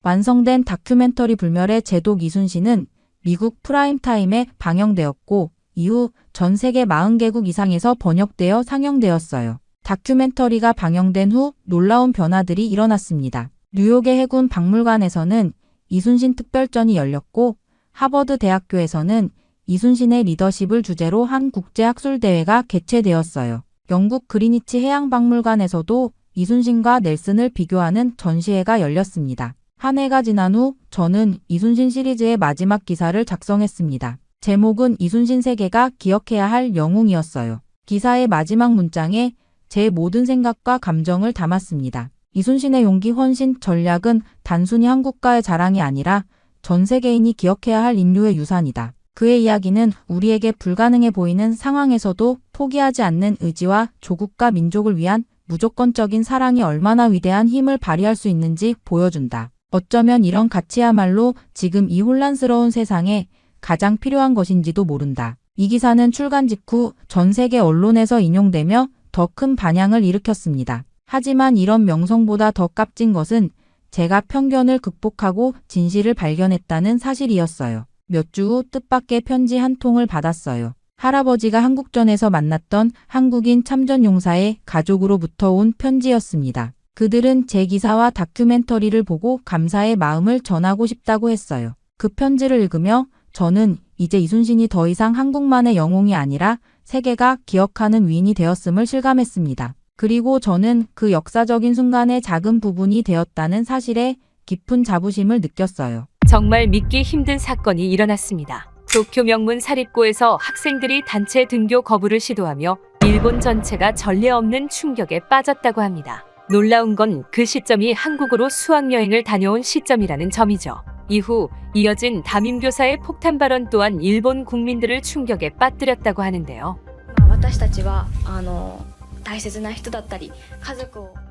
완성된 다큐멘터리 불멸의 제독 이순신은 미국 프라임타임에 방영되었고 이후 전 세계 40개국 이상에서 번역되어 상영되었어요. 다큐멘터리가 방영된 후 놀라운 변화들이 일어났습니다. 뉴욕의 해군 박물관에서는 이순신 특별전이 열렸고 하버드 대학교에서는 이순신의 리더십을 주제로 한 국제학술대회가 개최되었어요. 영국 그리니치 해양박물관에서도 이순신과 넬슨을 비교하는 전시회가 열렸습니다. 한 해가 지난 후 저는 이순신 시리즈의 마지막 기사를 작성했습니다. 제목은 이순신 세계가 기억해야 할 영웅이었어요. 기사의 마지막 문장에 제 모든 생각과 감정을 담았습니다. 이순신의 용기, 헌신, 전략은 단순히 한국가의 자랑이 아니라 전 세계인이 기억해야 할 인류의 유산이다. 그의 이야기는 우리에게 불가능해 보이는 상황에서도 포기하지 않는 의지와 조국과 민족을 위한 무조건적인 사랑이 얼마나 위대한 힘을 발휘할 수 있는지 보여준다. 어쩌면 이런 가치야말로 지금 이 혼란스러운 세상에 가장 필요한 것인지도 모른다. 이 기사는 출간 직후 전 세계 언론에서 인용되며 더 큰 반향을 일으켰습니다. 하지만 이런 명성보다 더 값진 것은 제가 편견을 극복하고 진실을 발견했다는 사실이었어요. 몇 주 후 뜻밖의 편지 한 통을 받았어요. 할아버지가 한국전에서 만났던 한국인 참전용사의 가족으로부터 온 편지였습니다. 그들은 제 기사와 다큐멘터리를 보고 감사의 마음을 전하고 싶다고 했어요. 그 편지를 읽으며 저는 이제 이순신이 더 이상 한국만의 영웅이 아니라 세계가 기억하는 위인이 되었음을 실감했습니다. 그리고 저는 그 역사적인 순간의 작은 부분이 되었다는 사실에 깊은 자부심을 느꼈어요. 정말 믿기 힘든 사건이 일어났습니다. 도쿄 명문 사립고에서 학생들이 단체 등교 거부를 시도하며 일본 전체가 전례 없는 충격에 빠졌다고 합니다. 놀라운 건 그 시점이 한국으로 수학여행을 다녀온 시점이라는 점이죠. 이후 이어진 담임교사의 폭탄 발언 또한 일본 국민들을 충격에 빠뜨렸다고 하는데요.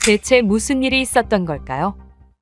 대체 무슨 일이 있었던 걸까요?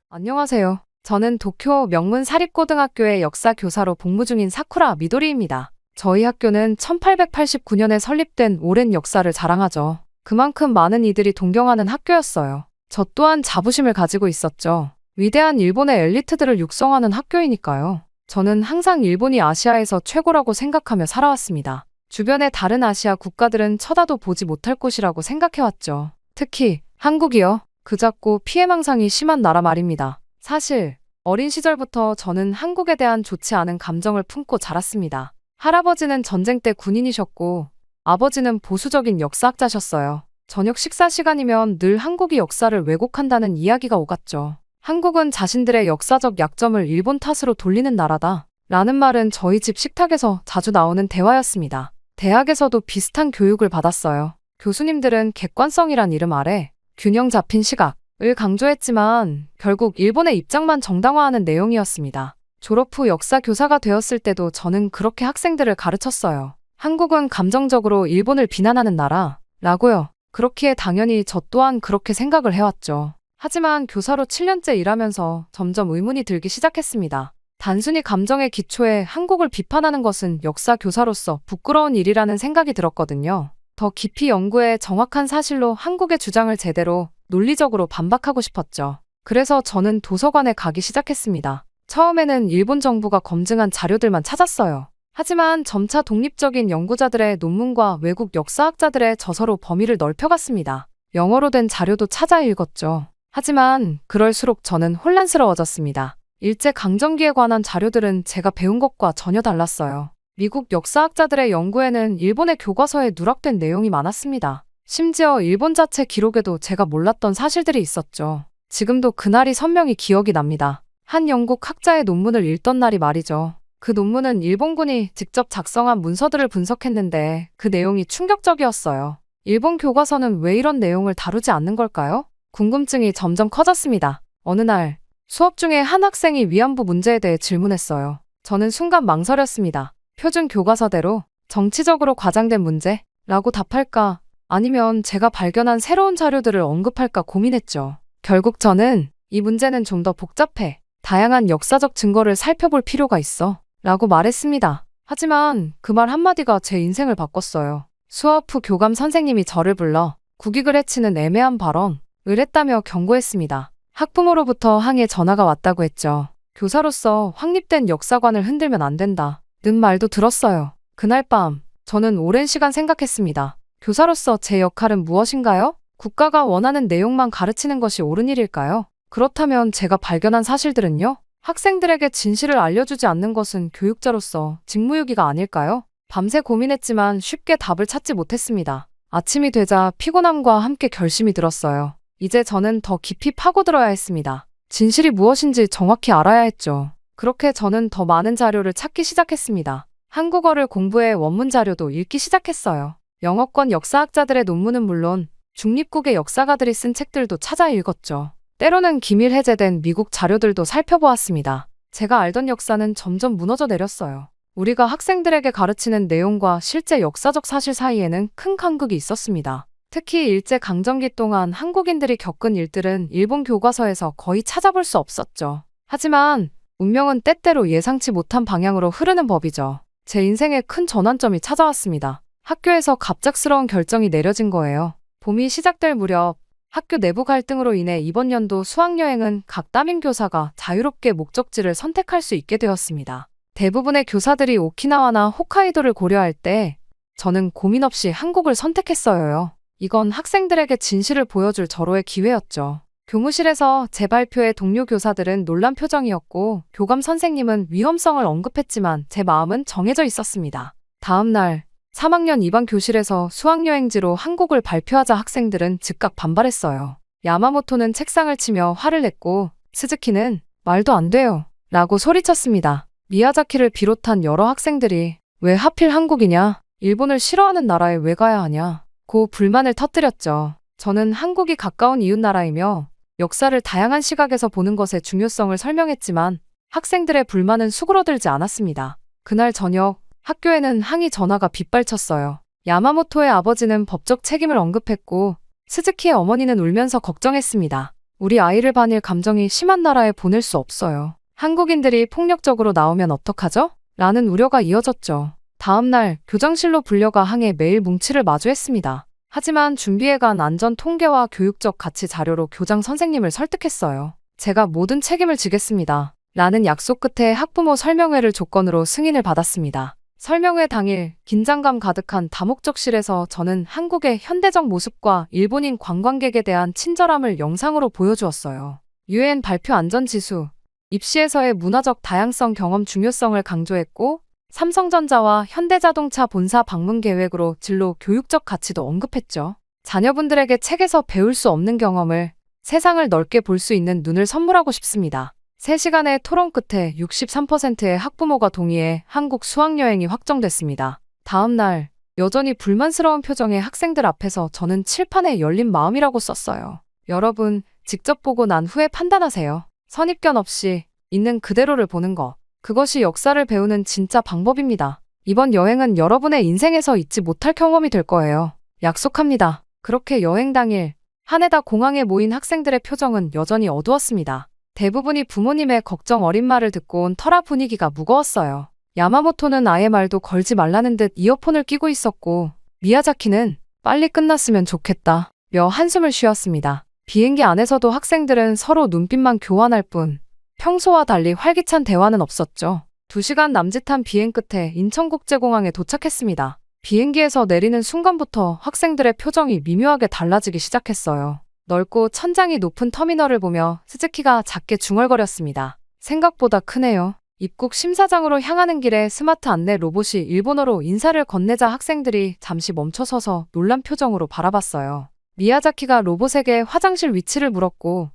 안녕하세요. 저는 도쿄 명문 사립고등학교의 역사 교사로 복무 중인 사쿠라 미도리입니다. 저희 학교는 1889년에 설립된 오랜 역사를 자랑하죠. 그만큼 많은 이들이 동경하는 학교였어요. 저 또한 자부심을 가지고 있었죠. 위대한 일본의 엘리트들을 육성하는 학교이니까요. 저는 항상 일본이 아시아에서 최고라고 생각하며 살아왔습니다. 주변의 다른 아시아 국가들은 쳐다도 보지 못할 곳이라고 생각해왔죠. 특히 한국이요. 그 작고 피해망상이 심한 나라 말입니다. 사실 어린 시절부터 저는 한국에 대한 좋지 않은 감정을 품고 자랐습니다. 할아버지는 전쟁 때 군인이셨고 아버지는 보수적인 역사학자셨어요. 저녁 식사 시간이면 늘 한국이 역사를 왜곡한다는 이야기가 오갔죠. 한국은 자신들의 역사적 약점을 일본 탓으로 돌리는 나라다 라는 말은 저희 집 식탁에서 자주 나오는 대화였습니다. 대학에서도 비슷한 교육을 받았어요. 교수님들은 객관성이란 이름 아래 균형 잡힌 시각, 을 강조했지만 결국 일본의 입장만 정당화하는 내용이었습니다. 졸업 후 역사 교사가 되었을 때도 저는 그렇게 학생들을 가르쳤어요. 한국은 감정적으로 일본을 비난하는 나라라고요. 그렇기에 당연히 저 또한 그렇게 생각을 해왔죠. 하지만 교사로 7년째 일하면서 점점 의문이 들기 시작했습니다. 단순히 감정의 기초에 한국을 비판하는 것은 역사 교사로서 부끄러운 일이라는 생각이 들었거든요. 더 깊이 연구해 정확한 사실로 한국의 주장을 제대로 논리적으로 반박하고 싶었죠. 그래서 저는 도서관에 가기 시작했습니다. 처음에는 일본 정부가 검증한 자료들만 찾았어요. 하지만 점차 독립적인 연구자들의 논문과 외국 역사학자들의 저서로 범위를 넓혀갔습니다. 영어로 된 자료도 찾아 읽었죠. 하지만 그럴수록 저는 혼란스러워졌습니다. 일제강점기에 관한 자료들은 제가 배운 것과 전혀 달랐어요. 미국 역사학자들의 연구에는 일본의 교과서에 누락된 내용이 많았습니다. 심지어 일본 자체 기록에도 제가 몰랐던 사실들이 있었죠. 지금도 그날이 선명히 기억이 납니다. 한 영국 학자의 논문을 읽던 날이 말이죠. 그 논문은 일본군이 직접 작성한 문서들을 분석했는데 그 내용이 충격적이었어요. 일본 교과서는 왜 이런 내용을 다루지 않는 걸까요? 궁금증이 점점 커졌습니다. 어느 날 수업 중에 한 학생이 위안부 문제에 대해 질문했어요. 저는 순간 망설였습니다. 표준 교과서대로 정치적으로 과장된 문제라고 답할까? 아니면 제가 발견한 새로운 자료들을 언급할까 고민했죠. 결국 저는 이 문제는 좀 더 복잡해. 다양한 역사적 증거를 살펴볼 필요가 있어. 라고 말했습니다. 하지만 그 말 한마디가 제 인생을 바꿨어요. 수업 후 교감 선생님이 저를 불러 국익을 해치는 애매한 발언을 했다며 경고했습니다. 학부모로부터 항의 전화가 왔다고 했죠. 교사로서 확립된 역사관을 흔들면 안 된다. 는 말도 들었어요. 그날 밤 저는 오랜 시간 생각했습니다. 교사로서 제 역할은 무엇인가요? 국가가 원하는 내용만 가르치는 것이 옳은 일일까요? 그렇다면 제가 발견한 사실들은요? 학생들에게 진실을 알려주지 않는 것은 교육자로서 직무유기가 아닐까요? 밤새 고민했지만 쉽게 답을 찾지 못했습니다. 아침이 되자 피곤함과 함께 결심이 들었어요. 이제 저는 더 깊이 파고들어야 했습니다. 진실이 무엇인지 정확히 알아야 했죠. 그렇게 저는 더 많은 자료를 찾기 시작했습니다. 한국어를 공부해 원문 자료도 읽기 시작했어요. 영어권 역사학자들의 논문은 물론 중립국의 역사가들이 쓴 책들도 찾아 읽었죠. 때로는 기밀 해제된 미국 자료들도 살펴보았습니다. 제가 알던 역사는 점점 무너져 내렸어요. 우리가 학생들에게 가르치는 내용과 실제 역사적 사실 사이에는 큰 간극이 있었습니다. 특히 일제강점기 동안 한국인들이 겪은 일들은 일본 교과서에서 거의 찾아볼 수 없었죠. 하지만 운명은 때때로 예상치 못한 방향으로 흐르는 법이죠. 제 인생에 큰 전환점이 찾아왔습니다. 학교에서 갑작스러운 결정이 내려진 거예요. 봄이 시작될 무렵 학교 내부 갈등으로 인해 이번 연도 수학여행은 각 담임 교사가 자유롭게 목적지를 선택할 수 있게 되었습니다. 대부분의 교사들이 오키나와나 홋카이도를 고려할 때 저는 고민 없이 한국을 선택했어요. 이건 학생들에게 진실을 보여줄 절호의 기회였죠. 교무실에서 제 발표에 동료 교사들은 놀란 표정이었고 교감 선생님은 위험성을 언급했지만 제 마음은 정해져 있었습니다. 다음 날 3학년 2반 교실에서 수학여행지로 한국을 발표하자 학생들은 즉각 반발했어요. 야마모토는 책상을 치며 화를 냈고 스즈키는 말도 안 돼요 라고 소리쳤습니다. 미야자키를 비롯한 여러 학생들이 왜 하필 한국이냐? 일본을 싫어하는 나라에 왜 가야 하냐? 고 불만을 터뜨렸죠. 저는 한국이 가까운 이웃나라이며 역사를 다양한 시각에서 보는 것의 중요성을 설명했지만 학생들의 불만은 수그러들지 않았습니다. 그날 저녁 학교에는 항의 전화가 빗발쳤어요. 야마모토의 아버지는 법적 책임을 언급했고 스즈키의 어머니는 울면서 걱정했습니다. 우리 아이를 반일 감정이 심한 나라에 보낼 수 없어요. 한국인들이 폭력적으로 나오면 어떡하죠? 라는 우려가 이어졌죠. 다음 날 교장실로 불려가 항해 메일 뭉치를 마주했습니다. 하지만 준비해간 안전 통계와 교육적 가치 자료로 교장 선생님을 설득했어요. 제가 모든 책임을 지겠습니다. 라는 약속 끝에 학부모 설명회를 조건으로 승인을 받았습니다. 설명회 당일 긴장감 가득한 다목적실에서 저는 한국의 현대적 모습과 일본인 관광객에 대한 친절함을 영상으로 보여주었어요. UN 발표 안전지수, 입시에서의 문화적 다양성 경험 중요성을 강조했고 삼성전자와 현대자동차 본사 방문 계획으로 진로 교육적 가치도 언급했죠. 자녀분들에게 책에서 배울 수 없는 경험을 세상을 넓게 볼 수 있는 눈을 선물하고 싶습니다. 3시간의 토론 끝에 63%의 학부모가 동의해 한국 수학여행이 확정됐습니다. 다음 날 여전히 불만스러운 표정의 학생들 앞에서 저는 칠판에 열린 마음이라고 썼어요. 여러분, 직접 보고 난 후에 판단하세요. 선입견 없이 있는 그대로를 보는 것. 그것이 역사를 배우는 진짜 방법입니다. 이번 여행은 여러분의 인생에서 잊지 못할 경험이 될 거예요. 약속합니다. 그렇게 여행 당일 하네다 공항에 모인 학생들의 표정은 여전히 어두웠습니다. 대부분이 부모님의 걱정 어린 말을 듣고 온 터라 분위기가 무거웠어요. 야마모토는 아예 말도 걸지 말라는 듯 이어폰을 끼고 있었고, 미야자키는 빨리 끝났으면 좋겠다 며 한숨을 쉬었습니다. 비행기 안에서도 학생들은 서로 눈빛만 교환할 뿐 평소와 달리 활기찬 대화는 없었죠. 2시간 남짓한 비행 끝에 인천국제공항에 도착했습니다. 비행기에서 내리는 순간부터 학생들의 표정이 미묘하게 달라지기 시작했어요. 넓고 천장이 높은 터미널을 보며 스즈키가 작게 중얼거렸습니다. 생각보다 크네요. 입국 심사장으로 향하는 길에 스마트 안내 로봇이 일본어로 인사를 건네자 학생들이 잠시 멈춰서서 놀란 표정으로 바라봤어요. 미야자키가 로봇에게 화장실 위치를 물었고,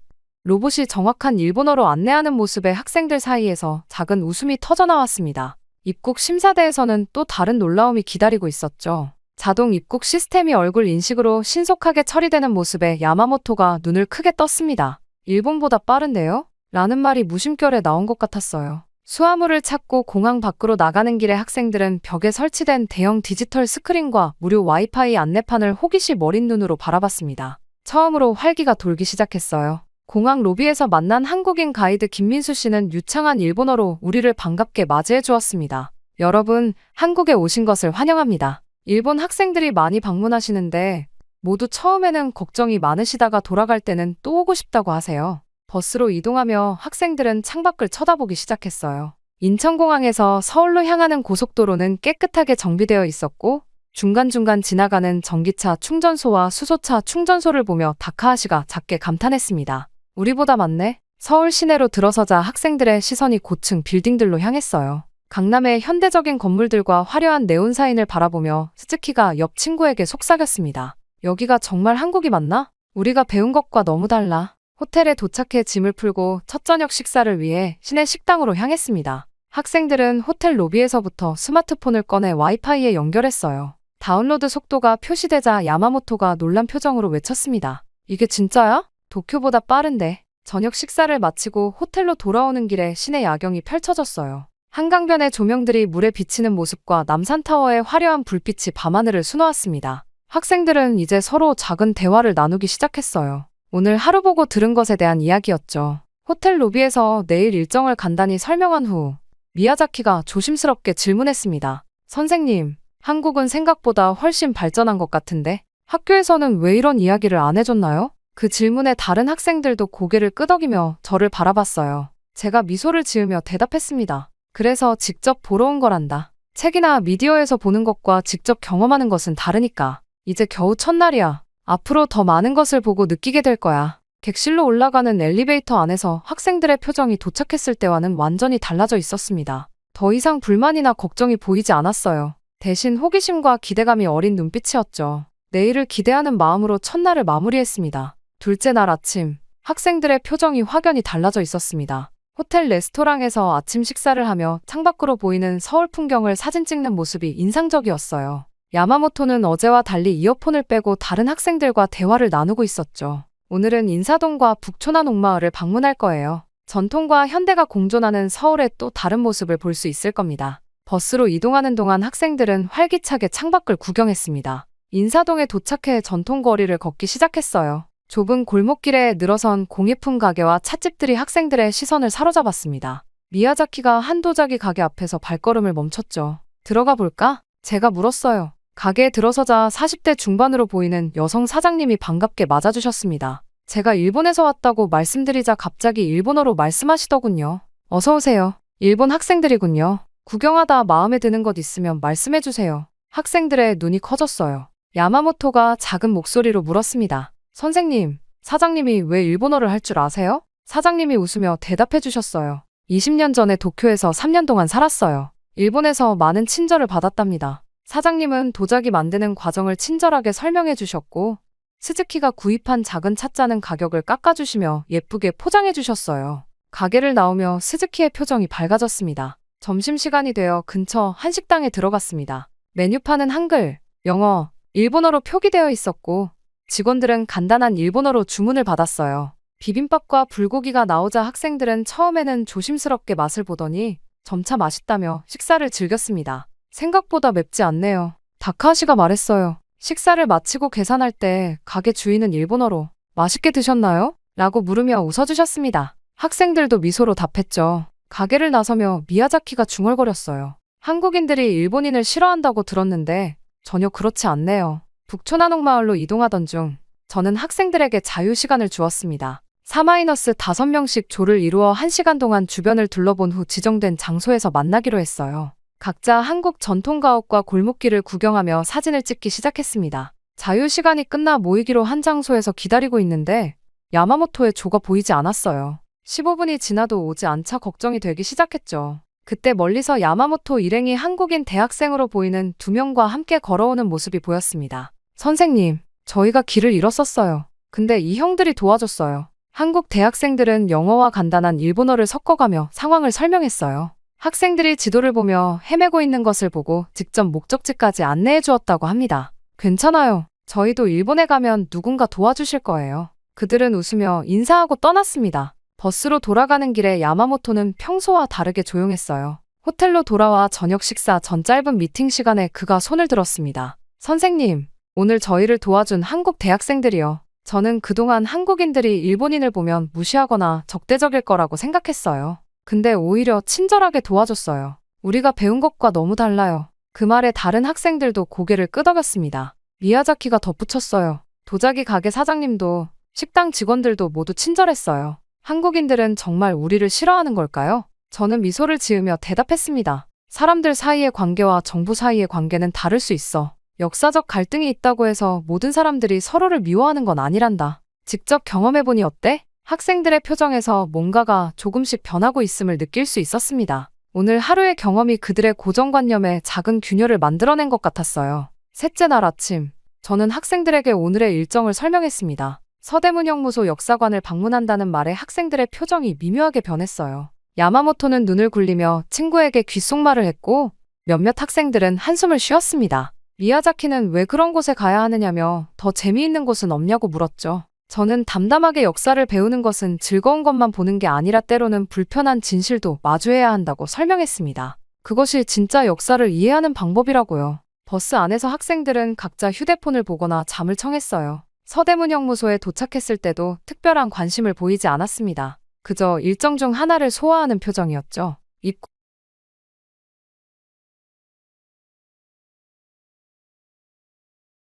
로봇이 정확한 일본어로 안내하는 모습에 학생들 사이에서 작은 웃음이 터져나왔습니다. 입국 심사대에서는 또 다른 놀라움이 기다리고 있었죠. 자동 입국 시스템이 얼굴 인식으로 신속하게 처리되는 모습에 야마모토가 눈을 크게 떴습니다. 일본보다 빠른데요? 라는 말이 무심결에 나온 것 같았어요. 수화물을 찾고 공항 밖으로 나가는 길에 학생들은 벽에 설치된 대형 디지털 스크린과 무료 와이파이 안내판을 호기심 어린 눈으로 바라봤습니다. 처음으로 활기가 돌기 시작했어요. 공항 로비에서 만난 한국인 가이드 김민수 씨는 유창한 일본어로 우리를 반갑게 맞이해 주었습니다. 여러분, 한국에 오신 것을 환영합니다. 일본 학생들이 많이 방문하시는데 모두 처음에는 걱정이 많으시다가 돌아갈 때는 또 오고 싶다고 하세요. 버스로 이동하며 학생들은 창밖을 쳐다보기 시작했어요. 인천공항에서 서울로 향하는 고속도로는 깨끗하게 정비되어 있었고, 중간중간 지나가는 전기차 충전소와 수소차 충전소를 보며 다카하시가 작게 감탄했습니다. 우리보다 많네. 서울 시내로 들어서자 학생들의 시선이 고층 빌딩들로 향했어요. 강남의 현대적인 건물들과 화려한 네온사인을 바라보며 스즈키가 옆 친구에게 속삭였습니다. 여기가 정말 한국이 맞나? 우리가 배운 것과 너무 달라. 호텔에 도착해 짐을 풀고 첫 저녁 식사를 위해 시내 식당으로 향했습니다. 학생들은 호텔 로비에서부터 스마트폰을 꺼내 와이파이에 연결했어요. 다운로드 속도가 표시되자 야마모토가 놀란 표정으로 외쳤습니다. 이게 진짜야? 도쿄보다 빠른데. 저녁 식사를 마치고 호텔로 돌아오는 길에 시내 야경이 펼쳐졌어요. 한강변의 조명들이 물에 비치는 모습과 남산타워의 화려한 불빛이 밤하늘을 수놓았습니다. 학생들은 이제 서로 작은 대화를 나누기 시작했어요. 오늘 하루 보고 들은 것에 대한 이야기였죠. 호텔 로비에서 내일 일정을 간단히 설명한 후 미야자키가 조심스럽게 질문했습니다. 선생님, 한국은 생각보다 훨씬 발전한 것 같은데 학교에서는 왜 이런 이야기를 안 해줬나요? 그 질문에 다른 학생들도 고개를 끄덕이며 저를 바라봤어요. 제가 미소를 지으며 대답했습니다. 그래서 직접 보러 온 거란다. 책이나 미디어에서 보는 것과 직접 경험하는 것은 다르니까. 이제 겨우 첫날이야. 앞으로 더 많은 것을 보고 느끼게 될 거야. 객실로 올라가는 엘리베이터 안에서 학생들의 표정이 도착했을 때와는 완전히 달라져 있었습니다. 더 이상 불만이나 걱정이 보이지 않았어요. 대신 호기심과 기대감이 어린 눈빛이었죠. 내일을 기대하는 마음으로 첫날을 마무리했습니다. 둘째 날 아침, 학생들의 표정이 확연히 달라져 있었습니다. 호텔 레스토랑에서 아침 식사를 하며 창밖으로 보이는 서울 풍경을 사진 찍는 모습이 인상적이었어요. 야마모토는 어제와 달리 이어폰을 빼고 다른 학생들과 대화를 나누고 있었죠. 오늘은 인사동과 북초나 옥마을을 방문할 거예요. 전통과 현대가 공존하는 서울의 또 다른 모습을 볼 수 있을 겁니다. 버스로 이동하는 동안 학생들은 활기차게 창밖을 구경했습니다. 인사동에 도착해 전통거리를 걷기 시작했어요. 좁은 골목길에 늘어선 공예품 가게와 찻집들이 학생들의 시선을 사로잡았습니다. 미야자키가 한 도자기 가게 앞에서 발걸음을 멈췄죠. 들어가 볼까? 제가 물었어요. 가게에 들어서자 40대 중반으로 보이는 여성 사장님이 반갑게 맞아주셨습니다. 제가 일본에서 왔다고 말씀드리자 갑자기 일본어로 말씀하시더군요. 어서 오세요. 일본 학생들이군요. 구경하다 마음에 드는 것 있으면 말씀해주세요. 학생들의 눈이 커졌어요. 야마모토가 작은 목소리로 물었습니다. 선생님, 사장님이 왜 일본어를 할 줄 아세요? 사장님이 웃으며 대답해 주셨어요. 20년 전에 도쿄에서 3년 동안 살았어요. 일본에서 많은 친절을 받았답니다. 사장님은 도자기 만드는 과정을 친절하게 설명해 주셨고, 스즈키가 구입한 작은 찻잔은 가격을 깎아주시며 예쁘게 포장해 주셨어요. 가게를 나오며 스즈키의 표정이 밝아졌습니다. 점심시간이 되어 근처 한식당에 들어갔습니다. 메뉴판은 한글, 영어, 일본어로 표기되어 있었고 직원들은 간단한 일본어로 주문을 받았어요. 비빔밥과 불고기가 나오자 학생들은 처음에는 조심스럽게 맛을 보더니 점차 맛있다며 식사를 즐겼습니다. 생각보다 맵지 않네요. 다카하시가 말했어요. 식사를 마치고 계산할 때 가게 주인은 일본어로 맛있게 드셨나요? 라고 물으며 웃어주셨습니다. 학생들도 미소로 답했죠. 가게를 나서며 미야자키가 중얼거렸어요. 한국인들이 일본인을 싫어한다고 들었는데 전혀 그렇지 않네요. 북초나농마을로 이동하던 중 저는 학생들에게 자유시간을 주었습니다. 4-5명씩 조를 이루어 1시간 동안 주변을 둘러본 후 지정된 장소에서 만나기로 했어요. 각자 한국 전통가옥과 골목길을 구경하며 사진을 찍기 시작했습니다. 자유시간이 끝나 모이기로 한 장소에서 기다리고 있는데 야마모토의 조가 보이지 않았어요. 15분이 지나도 오지 않자 걱정이 되기 시작했죠. 그때 멀리서 야마모토 일행이 한국인 대학생으로 보이는 2명과 함께 걸어오는 모습이 보였습니다. 선생님, 저희가 길을 잃었었어요. 근데 이 형들이 도와줬어요. 한국 대학생들은 영어와 간단한 일본어를 섞어가며 상황을 설명했어요. 학생들이 지도를 보며 헤매고 있는 것을 보고 직접 목적지까지 안내해 주었다고 합니다. 괜찮아요. 저희도 일본에 가면 누군가 도와주실 거예요. 그들은 웃으며 인사하고 떠났습니다. 버스로 돌아가는 길에 야마모토는 평소와 다르게 조용했어요. 호텔로 돌아와 저녁 식사 전 짧은 미팅 시간에 그가 손을 들었습니다. 선생님, 오늘 저희를 도와준 한국 대학생들이요. 저는 그동안 한국인들이 일본인을 보면 무시하거나 적대적일 거라고 생각했어요. 근데 오히려 친절하게 도와줬어요. 우리가 배운 것과 너무 달라요. 그 말에 다른 학생들도 고개를 끄덕였습니다. 미야자키가 덧붙였어요. 도자기 가게 사장님도 식당 직원들도 모두 친절했어요. 한국인들은 정말 우리를 싫어하는 걸까요? 저는 미소를 지으며 대답했습니다. 사람들 사이의 관계와 정부 사이의 관계는 다를 수 있어. 역사적 갈등이 있다고 해서 모든 사람들이 서로를 미워하는 건 아니란다. 직접 경험해보니 어때? 학생들의 표정에서 뭔가가 조금씩 변하고 있음을 느낄 수 있었습니다. 오늘 하루의 경험이 그들의 고정관념에 작은 균열을 만들어낸 것 같았어요. 셋째 날 아침, 저는 학생들에게 오늘의 일정을 설명했습니다. 서대문형무소 역사관을 방문한다는 말에 학생들의 표정이 미묘하게 변했어요. 야마모토는 눈을 굴리며 친구에게 귓속말을 했고 몇몇 학생들은 한숨을 쉬었습니다. 미야자키는 왜 그런 곳에 가야 하느냐며 더 재미있는 곳은 없냐고 물었죠. 저는 담담하게 역사를 배우는 것은 즐거운 것만 보는 게 아니라 때로는 불편한 진실도 마주해야 한다고 설명했습니다. 그것이 진짜 역사를 이해하는 방법이라고요. 버스 안에서 학생들은 각자 휴대폰을 보거나 잠을 청했어요. 서대문형무소에 도착했을 때도 특별한 관심을 보이지 않았습니다. 그저 일정 중 하나를 소화하는 표정이었죠.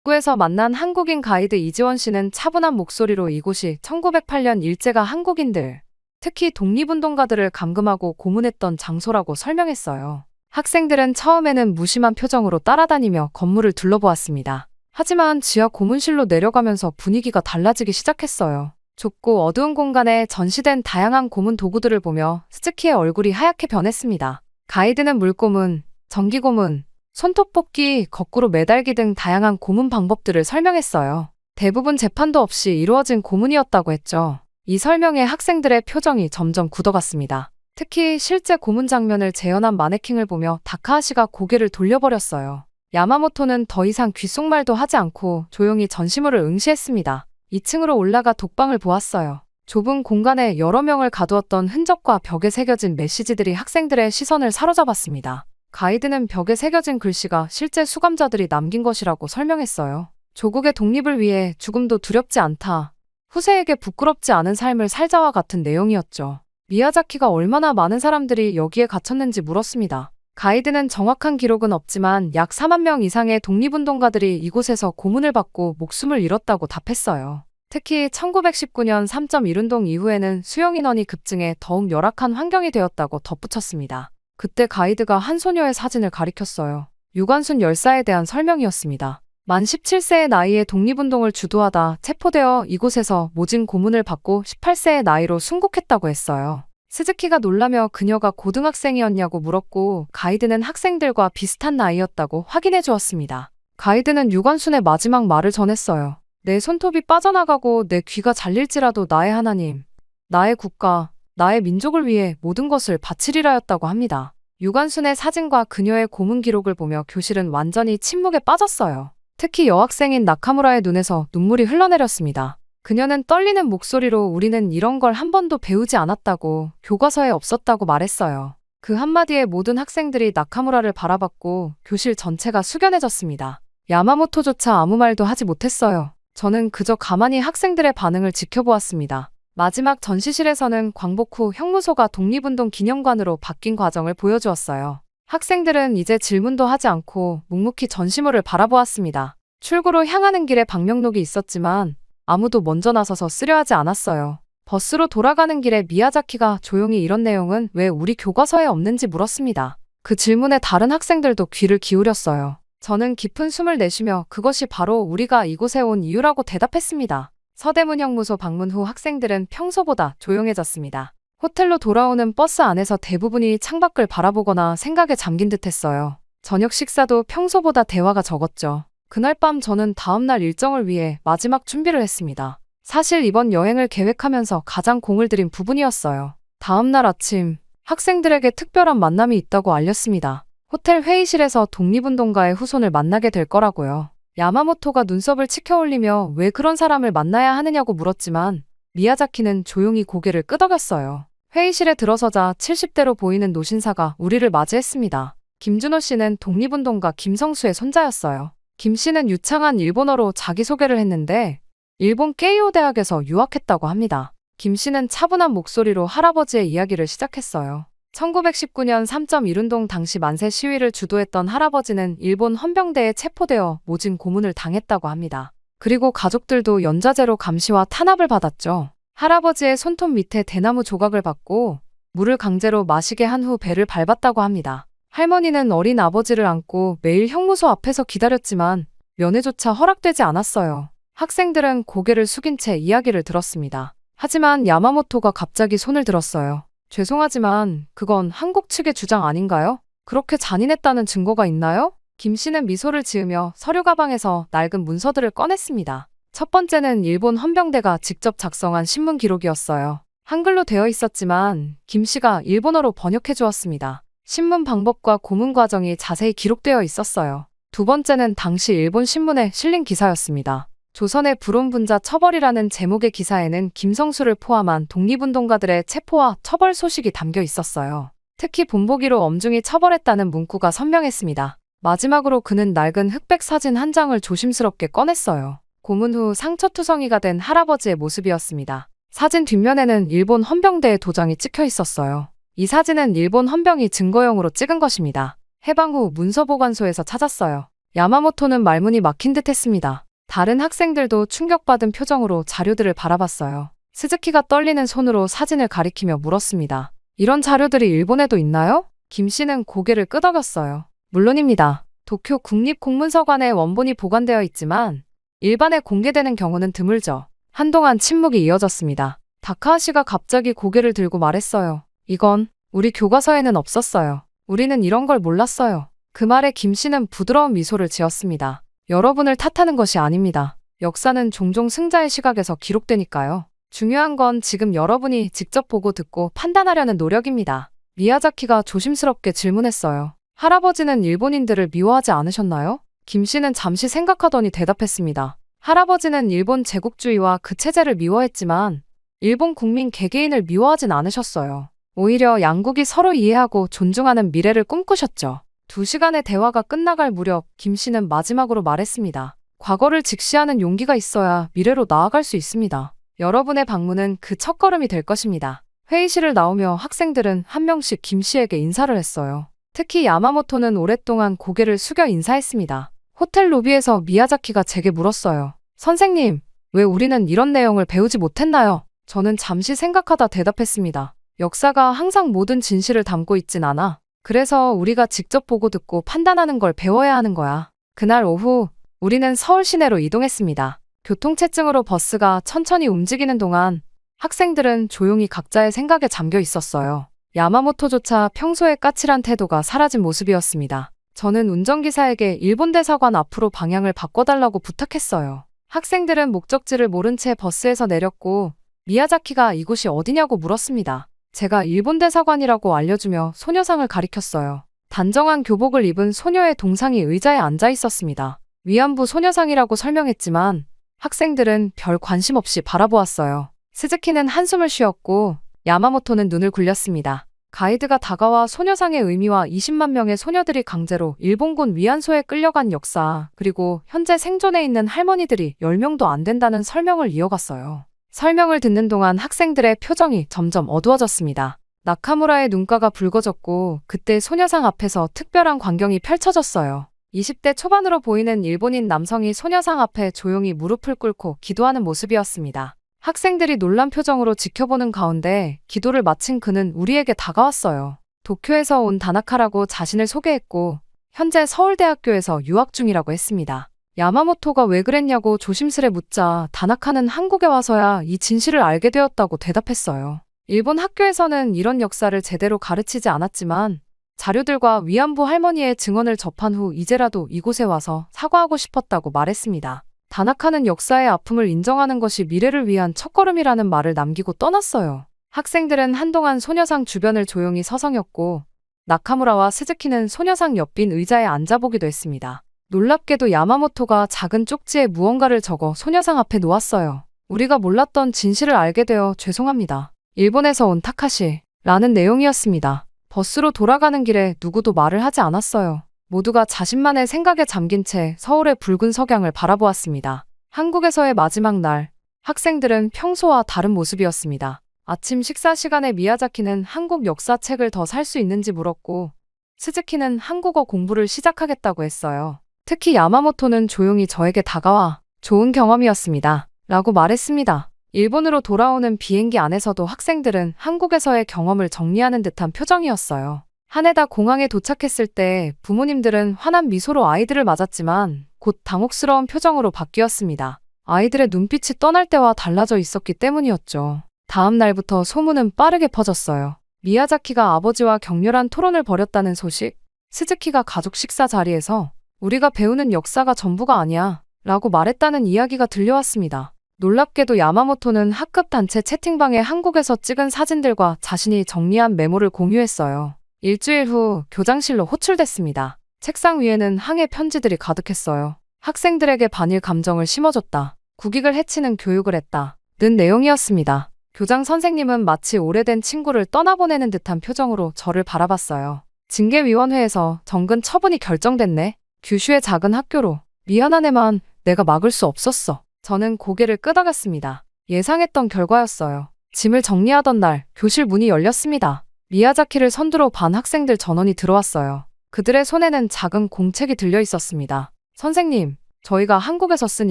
입구에서 만난 한국인 가이드 이지원 씨는 차분한 목소리로 이곳이 1908년 일제가 한국인들, 특히 독립운동가들을 감금하고 고문했던 장소라고 설명했어요. 학생들은 처음에는 무심한 표정으로 따라다니며 건물을 둘러보았습니다. 하지만 지하 고문실로 내려가면서 분위기가 달라지기 시작했어요. 좁고 어두운 공간에 전시된 다양한 고문 도구들을 보며 스즈키의 얼굴이 하얗게 변했습니다. 가이드는 물고문, 전기고문, 손톱 뽑기, 거꾸로 매달기 등 다양한 고문 방법들을 설명했어요. 대부분 재판도 없이 이루어진 고문이었다고 했죠. 이 설명에 학생들의 표정이 점점 굳어갔습니다. 특히 실제 고문 장면을 재현한 마네킹을 보며 다카하시가 고개를 돌려버렸어요. 야마모토는 더 이상 귓속말도 하지 않고 조용히 전시물을 응시했습니다. 2층으로 올라가 독방을 보았어요. 좁은 공간에 여러 명을 가두었던 흔적과 벽에 새겨진 메시지들이 학생들의 시선을 사로잡았습니다. 가이드는 벽에 새겨진 글씨가 실제 수감자들이 남긴 것이라고 설명했어요. 조국의 독립을 위해 죽음도 두렵지 않다. 후세에게 부끄럽지 않은 삶을 살자와 같은 내용이었죠. 미야자키가 얼마나 많은 사람들이 여기에 갇혔는지 물었습니다. 가이드는 정확한 기록은 없지만 약 4만 명 이상의 독립운동가들이 이곳에서 고문을 받고 목숨을 잃었다고 답했어요. 특히 1919년 3.1운동 이후에는 수용 인원이 급증해 더욱 열악한 환경이 되었다고 덧붙였습니다. 그때 가이드가 한 소녀의 사진을 가리켰어요. 유관순 열사에 대한 설명이었습니다. 만 17세의 나이에 독립운동을 주도하다 체포되어 이곳에서 모진 고문을 받고 18세의 나이로 순국했다고 했어요. 스즈키가 놀라며 그녀가 고등학생이었냐고 물었고 가이드는 학생들과 비슷한 나이였다고 확인해 주었습니다. 가이드는 유관순의 마지막 말을 전했어요. 내 손톱이 빠져나가고 내 귀가 잘릴지라도 나의 하나님, 나의 국가, 나의 민족을 위해 모든 것을 바치리라였다고 합니다. 유관순의 사진과 그녀의 고문 기록을 보며 교실은 완전히 침묵에 빠졌어요. 특히 여학생인 나카무라의 눈에서 눈물이 흘러내렸습니다. 그녀는 떨리는 목소리로 우리는 이런 걸 한 번도 배우지 않았다고, 교과서에 없었다고 말했어요. 그 한마디에 모든 학생들이 나카무라를 바라봤고 교실 전체가 숙연해졌습니다. 야마모토조차 아무 말도 하지 못했어요. 저는 그저 가만히 학생들의 반응을 지켜보았습니다. 마지막 전시실에서는 광복 후 형무소가 독립운동 기념관으로 바뀐 과정을 보여주었어요. 학생들은 이제 질문도 하지 않고 묵묵히 전시물을 바라보았습니다. 출구로 향하는 길에 방명록이 있었지만 아무도 먼저 나서서 쓰려하지 않았어요. 버스로 돌아가는 길에 미야자키가 조용히 이런 내용은 왜 우리 교과서에 없는지 물었습니다. 그 질문에 다른 학생들도 귀를 기울였어요. 저는 깊은 숨을 내쉬며 그것이 바로 우리가 이곳에 온 이유라고 대답했습니다. 서대문 형무소 방문 후 학생들은 평소보다 조용해졌습니다. 호텔로 돌아오는 버스 안에서 대부분이 창밖을 바라보거나 생각에 잠긴 듯했어요. 저녁 식사도 평소보다 대화가 적었죠. 그날 밤 저는 다음날 일정을 위해 마지막 준비를 했습니다. 사실 이번 여행을 계획하면서 가장 공을 들인 부분이었어요. 다음날 아침 학생들에게 특별한 만남이 있다고 알렸습니다. 호텔 회의실에서 독립운동가의 후손을 만나게 될 거라고요. 야마모토가 눈썹을 치켜올리며 왜 그런 사람을 만나야 하느냐고 물었지만 미야자키는 조용히 고개를 끄덕였어요. 회의실에 들어서자 70대로 보이는 노신사가 우리를 맞이했습니다. 김준호 씨는 독립운동가 김성수의 손자였어요. 김 씨는 유창한 일본어로 자기소개를 했는데 일본 케이오 대학에서 유학했다고 합니다. 김 씨는 차분한 목소리로 할아버지의 이야기를 시작했어요. 1919년 3.1운동 당시 만세 시위를 주도했던 할아버지는 일본 헌병대에 체포되어 모진 고문을 당했다고 합니다. 그리고 가족들도 연좌제로 감시와 탄압을 받았죠. 할아버지의 손톱 밑에 대나무 조각을 받고 물을 강제로 마시게 한 후 배를 밟았다고 합니다. 할머니는 어린 아버지를 안고 매일 형무소 앞에서 기다렸지만 면회조차 허락되지 않았어요. 학생들은 고개를 숙인 채 이야기를 들었습니다. 하지만 야마모토가 갑자기 손을 들었어요. 죄송하지만 그건 한국 측의 주장 아닌가요? 그렇게 잔인했다는 증거가 있나요? 김 씨는 미소를 지으며 서류 가방에서 낡은 문서들을 꺼냈습니다. 첫 번째는 일본 헌병대가 직접 작성한 신문 기록이었어요. 한글로 되어 있었지만 김 씨가 일본어로 번역해 주었습니다. 신문 방법과 고문 과정이 자세히 기록되어 있었어요. 두 번째는 당시 일본 신문에 실린 기사였습니다. 조선의 불온분자 처벌이라는 제목의 기사에는 김성수를 포함한 독립운동가들의 체포와 처벌 소식이 담겨 있었어요. 특히 본보기로 엄중히 처벌했다는 문구가 선명했습니다. 마지막으로 그는 낡은 흑백 사진 한 장을 조심스럽게 꺼냈어요. 고문 후 상처투성이가 된 할아버지의 모습이었습니다. 사진 뒷면에는 일본 헌병대의 도장이 찍혀 있었어요. 이 사진은 일본 헌병이 증거용으로 찍은 것입니다. 해방 후 문서보관소에서 찾았어요. 야마모토는 말문이 막힌 듯 했습니다. 다른 학생들도 충격받은 표정으로 자료들을 바라봤어요. 스즈키가 떨리는 손으로 사진을 가리키며 물었습니다. 이런 자료들이 일본에도 있나요? 김 씨는 고개를 끄덕였어요. 물론입니다. 도쿄 국립공문서관에 원본이 보관되어 있지만 일반에 공개되는 경우는 드물죠. 한동안 침묵이 이어졌습니다. 다카하시가 갑자기 고개를 들고 말했어요. 이건 우리 교과서에는 없었어요. 우리는 이런 걸 몰랐어요. 그 말에 김 씨는 부드러운 미소를 지었습니다. 여러분을 탓하는 것이 아닙니다. 역사는 종종 승자의 시각에서 기록되니까요. 중요한 건 지금 여러분이 직접 보고 듣고 판단하려는 노력입니다. 미야자키가 조심스럽게 질문했어요. 할아버지는 일본인들을 미워하지 않으셨나요? 김 씨는 잠시 생각하더니 대답했습니다. 할아버지는 일본 제국주의와 그 체제를 미워했지만 일본 국민 개개인을 미워하진 않으셨어요. 오히려 양국이 서로 이해하고 존중하는 미래를 꿈꾸셨죠. 2시간의 대화가 끝나갈 무렵 김 씨는 마지막으로 말했습니다. 과거를 직시하는 용기가 있어야 미래로 나아갈 수 있습니다. 여러분의 방문은 그 첫걸음이 될 것입니다. 회의실을 나오며 학생들은 한 명씩 김 씨에게 인사를 했어요. 특히 야마모토는 오랫동안 고개를 숙여 인사했습니다. 호텔 로비에서 미야자키가 제게 물었어요. 선생님, 왜 우리는 이런 내용을 배우지 못했나요? 저는 잠시 생각하다 대답했습니다. 역사가 항상 모든 진실을 담고 있진 않아. 그래서 우리가 직접 보고 듣고 판단하는 걸 배워야 하는 거야. 그날 오후 우리는 서울 시내로 이동했습니다. 교통체증으로 버스가 천천히 움직이는 동안 학생들은 조용히 각자의 생각에 잠겨 있었어요. 야마모토조차 평소의 까칠한 태도가 사라진 모습이었습니다. 저는 운전기사에게 일본 대사관 앞으로 방향을 바꿔달라고 부탁했어요. 학생들은 목적지를 모른 채 버스에서 내렸고 미야자키가 이곳이 어디냐고 물었습니다. 제가 일본 대사관이라고 알려주며 소녀상을 가리켰어요. 단정한 교복을 입은 소녀의 동상이 의자에 앉아 있었습니다. 위안부 소녀상이라고 설명했지만 학생들은 별 관심 없이 바라보았어요. 스즈키는 한숨을 쉬었고 야마모토는 눈을 굴렸습니다. 가이드가 다가와 소녀상의 의미와 20만 명의 소녀들이 강제로 일본군 위안소에 끌려간 역사, 그리고 현재 생존해 있는 할머니들이 10명도 안 된다는 설명을 이어갔어요. 설명을 듣는 동안 학생들의 표정이 점점 어두워졌습니다. 나카무라의 눈가가 붉어졌고 그때 소녀상 앞에서 특별한 광경이 펼쳐졌어요. 20대 초반으로 보이는 일본인 남성이 소녀상 앞에 조용히 무릎을 꿇고 기도하는 모습이었습니다. 학생들이 놀란 표정으로 지켜보는 가운데 기도를 마친 그는 우리에게 다가왔어요. 도쿄에서 온 다나카라고 자신을 소개했고 현재 서울대학교에서 유학 중이라고 했습니다. 야마모토가 왜 그랬냐고 조심스레 묻자 다나카는 한국에 와서야 이 진실을 알게 되었다고 대답했어요. 일본 학교에서는 이런 역사를 제대로 가르치지 않았지만 자료들과 위안부 할머니의 증언을 접한 후 이제라도 이곳에 와서 사과하고 싶었다고 말했습니다. 다나카는 역사의 아픔을 인정하는 것이 미래를 위한 첫걸음이라는 말을 남기고 떠났어요. 학생들은 한동안 소녀상 주변을 조용히 서성였고 나카무라와 스즈키는 소녀상 옆빈 의자에 앉아보기도 했습니다. 놀랍게도 야마모토가 작은 쪽지에 무언가를 적어 소녀상 앞에 놓았어요. 우리가 몰랐던 진실을 알게 되어 죄송합니다. 일본에서 온 타카시 라는 내용이었습니다. 버스로 돌아가는 길에 누구도 말을 하지 않았어요. 모두가 자신만의 생각에 잠긴 채 서울의 붉은 석양을 바라보았습니다. 한국에서의 마지막 날, 학생들은 평소와 다른 모습이었습니다. 아침 식사 시간에 미야자키는 한국 역사책을 더 살 수 있는지 물었고 스즈키는 한국어 공부를 시작하겠다고 했어요. 특히 야마모토는 조용히 저에게 다가와 좋은 경험이었습니다. 라고 말했습니다. 일본으로 돌아오는 비행기 안에서도 학생들은 한국에서의 경험을 정리하는 듯한 표정이었어요. 하네다 공항에 도착했을 때 부모님들은 환한 미소로 아이들을 맞았지만 곧 당혹스러운 표정으로 바뀌었습니다. 아이들의 눈빛이 떠날 때와 달라져 있었기 때문이었죠. 다음 날부터 소문은 빠르게 퍼졌어요. 미야자키가 아버지와 격렬한 토론을 벌였다는 소식, 스즈키가 가족 식사 자리에서 우리가 배우는 역사가 전부가 아니야 라고 말했다는 이야기가 들려왔습니다. 놀랍게도 야마모토는 학급 단체 채팅방에 한국에서 찍은 사진들과 자신이 정리한 메모를 공유했어요. 일주일 후 교장실로 호출됐습니다. 책상 위에는 항해 편지들이 가득했어요. 학생들에게 반일 감정을 심어줬다. 국익을 해치는 교육을 했다. 는 내용이었습니다. 교장 선생님은 마치 오래된 친구를 떠나보내는 듯한 표정으로 저를 바라봤어요. 징계위원회에서 정근 처분이 결정됐네. 규슈의 작은 학교로. 미안한 애만 내가 막을 수 없었어. 저는 고개를 끄덕였습니다. 예상했던 결과였어요. 짐을 정리하던 날 교실 문이 열렸습니다. 미야자키를 선두로 반 학생들 전원이 들어왔어요. 그들의 손에는 작은 공책이 들려 있었습니다. 선생님, 저희가 한국에서 쓴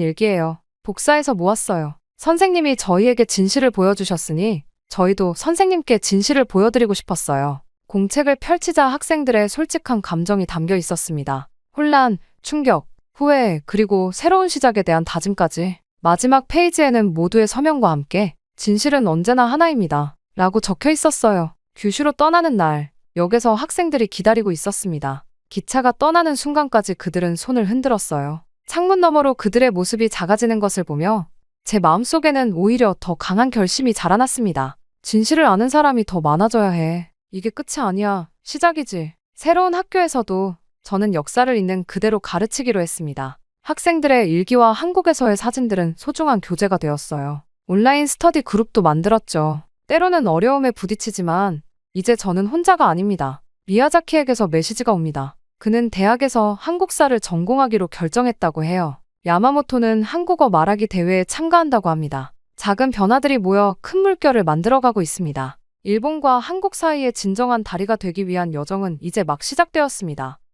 일기예요. 복사해서 모았어요. 선생님이 저희에게 진실을 보여주셨으니 저희도 선생님께 진실을 보여드리고 싶었어요. 공책을 펼치자 학생들의 솔직한 감정이 담겨 있었습니다. 혼란, 충격, 후회, 그리고 새로운 시작에 대한 다짐까지. 마지막 페이지에는 모두의 서명과 함께 진실은 언제나 하나입니다. 라고 적혀 있었어요. 규슈로 떠나는 날, 역에서 학생들이 기다리고 있었습니다. 기차가 떠나는 순간까지 그들은 손을 흔들었어요. 창문 너머로 그들의 모습이 작아지는 것을 보며 제 마음속에는 오히려 더 강한 결심이 자라났습니다. 진실을 아는 사람이 더 많아져야 해. 이게 끝이 아니야. 시작이지. 새로운 학교에서도 저는 역사를 있는 그대로 가르치기로 했습니다. 학생들의 일기와 한국에서의 사진들은 소중한 교재가 되었어요. 온라인 스터디 그룹도 만들었죠. 때로는 어려움에 부딪히지만 이제 저는 혼자가 아닙니다. 미야자키에게서 메시지가 옵니다. 그는 대학에서 한국사를 전공하기로 결정했다고 해요. 야마모토는 한국어 말하기 대회에 참가한다고 합니다. 작은 변화들이 모여 큰 물결을 만들어가고 있습니다. 일본과 한국 사이의 진정한 다리가 되기 위한 여정은 이제 막 시작되었습니다.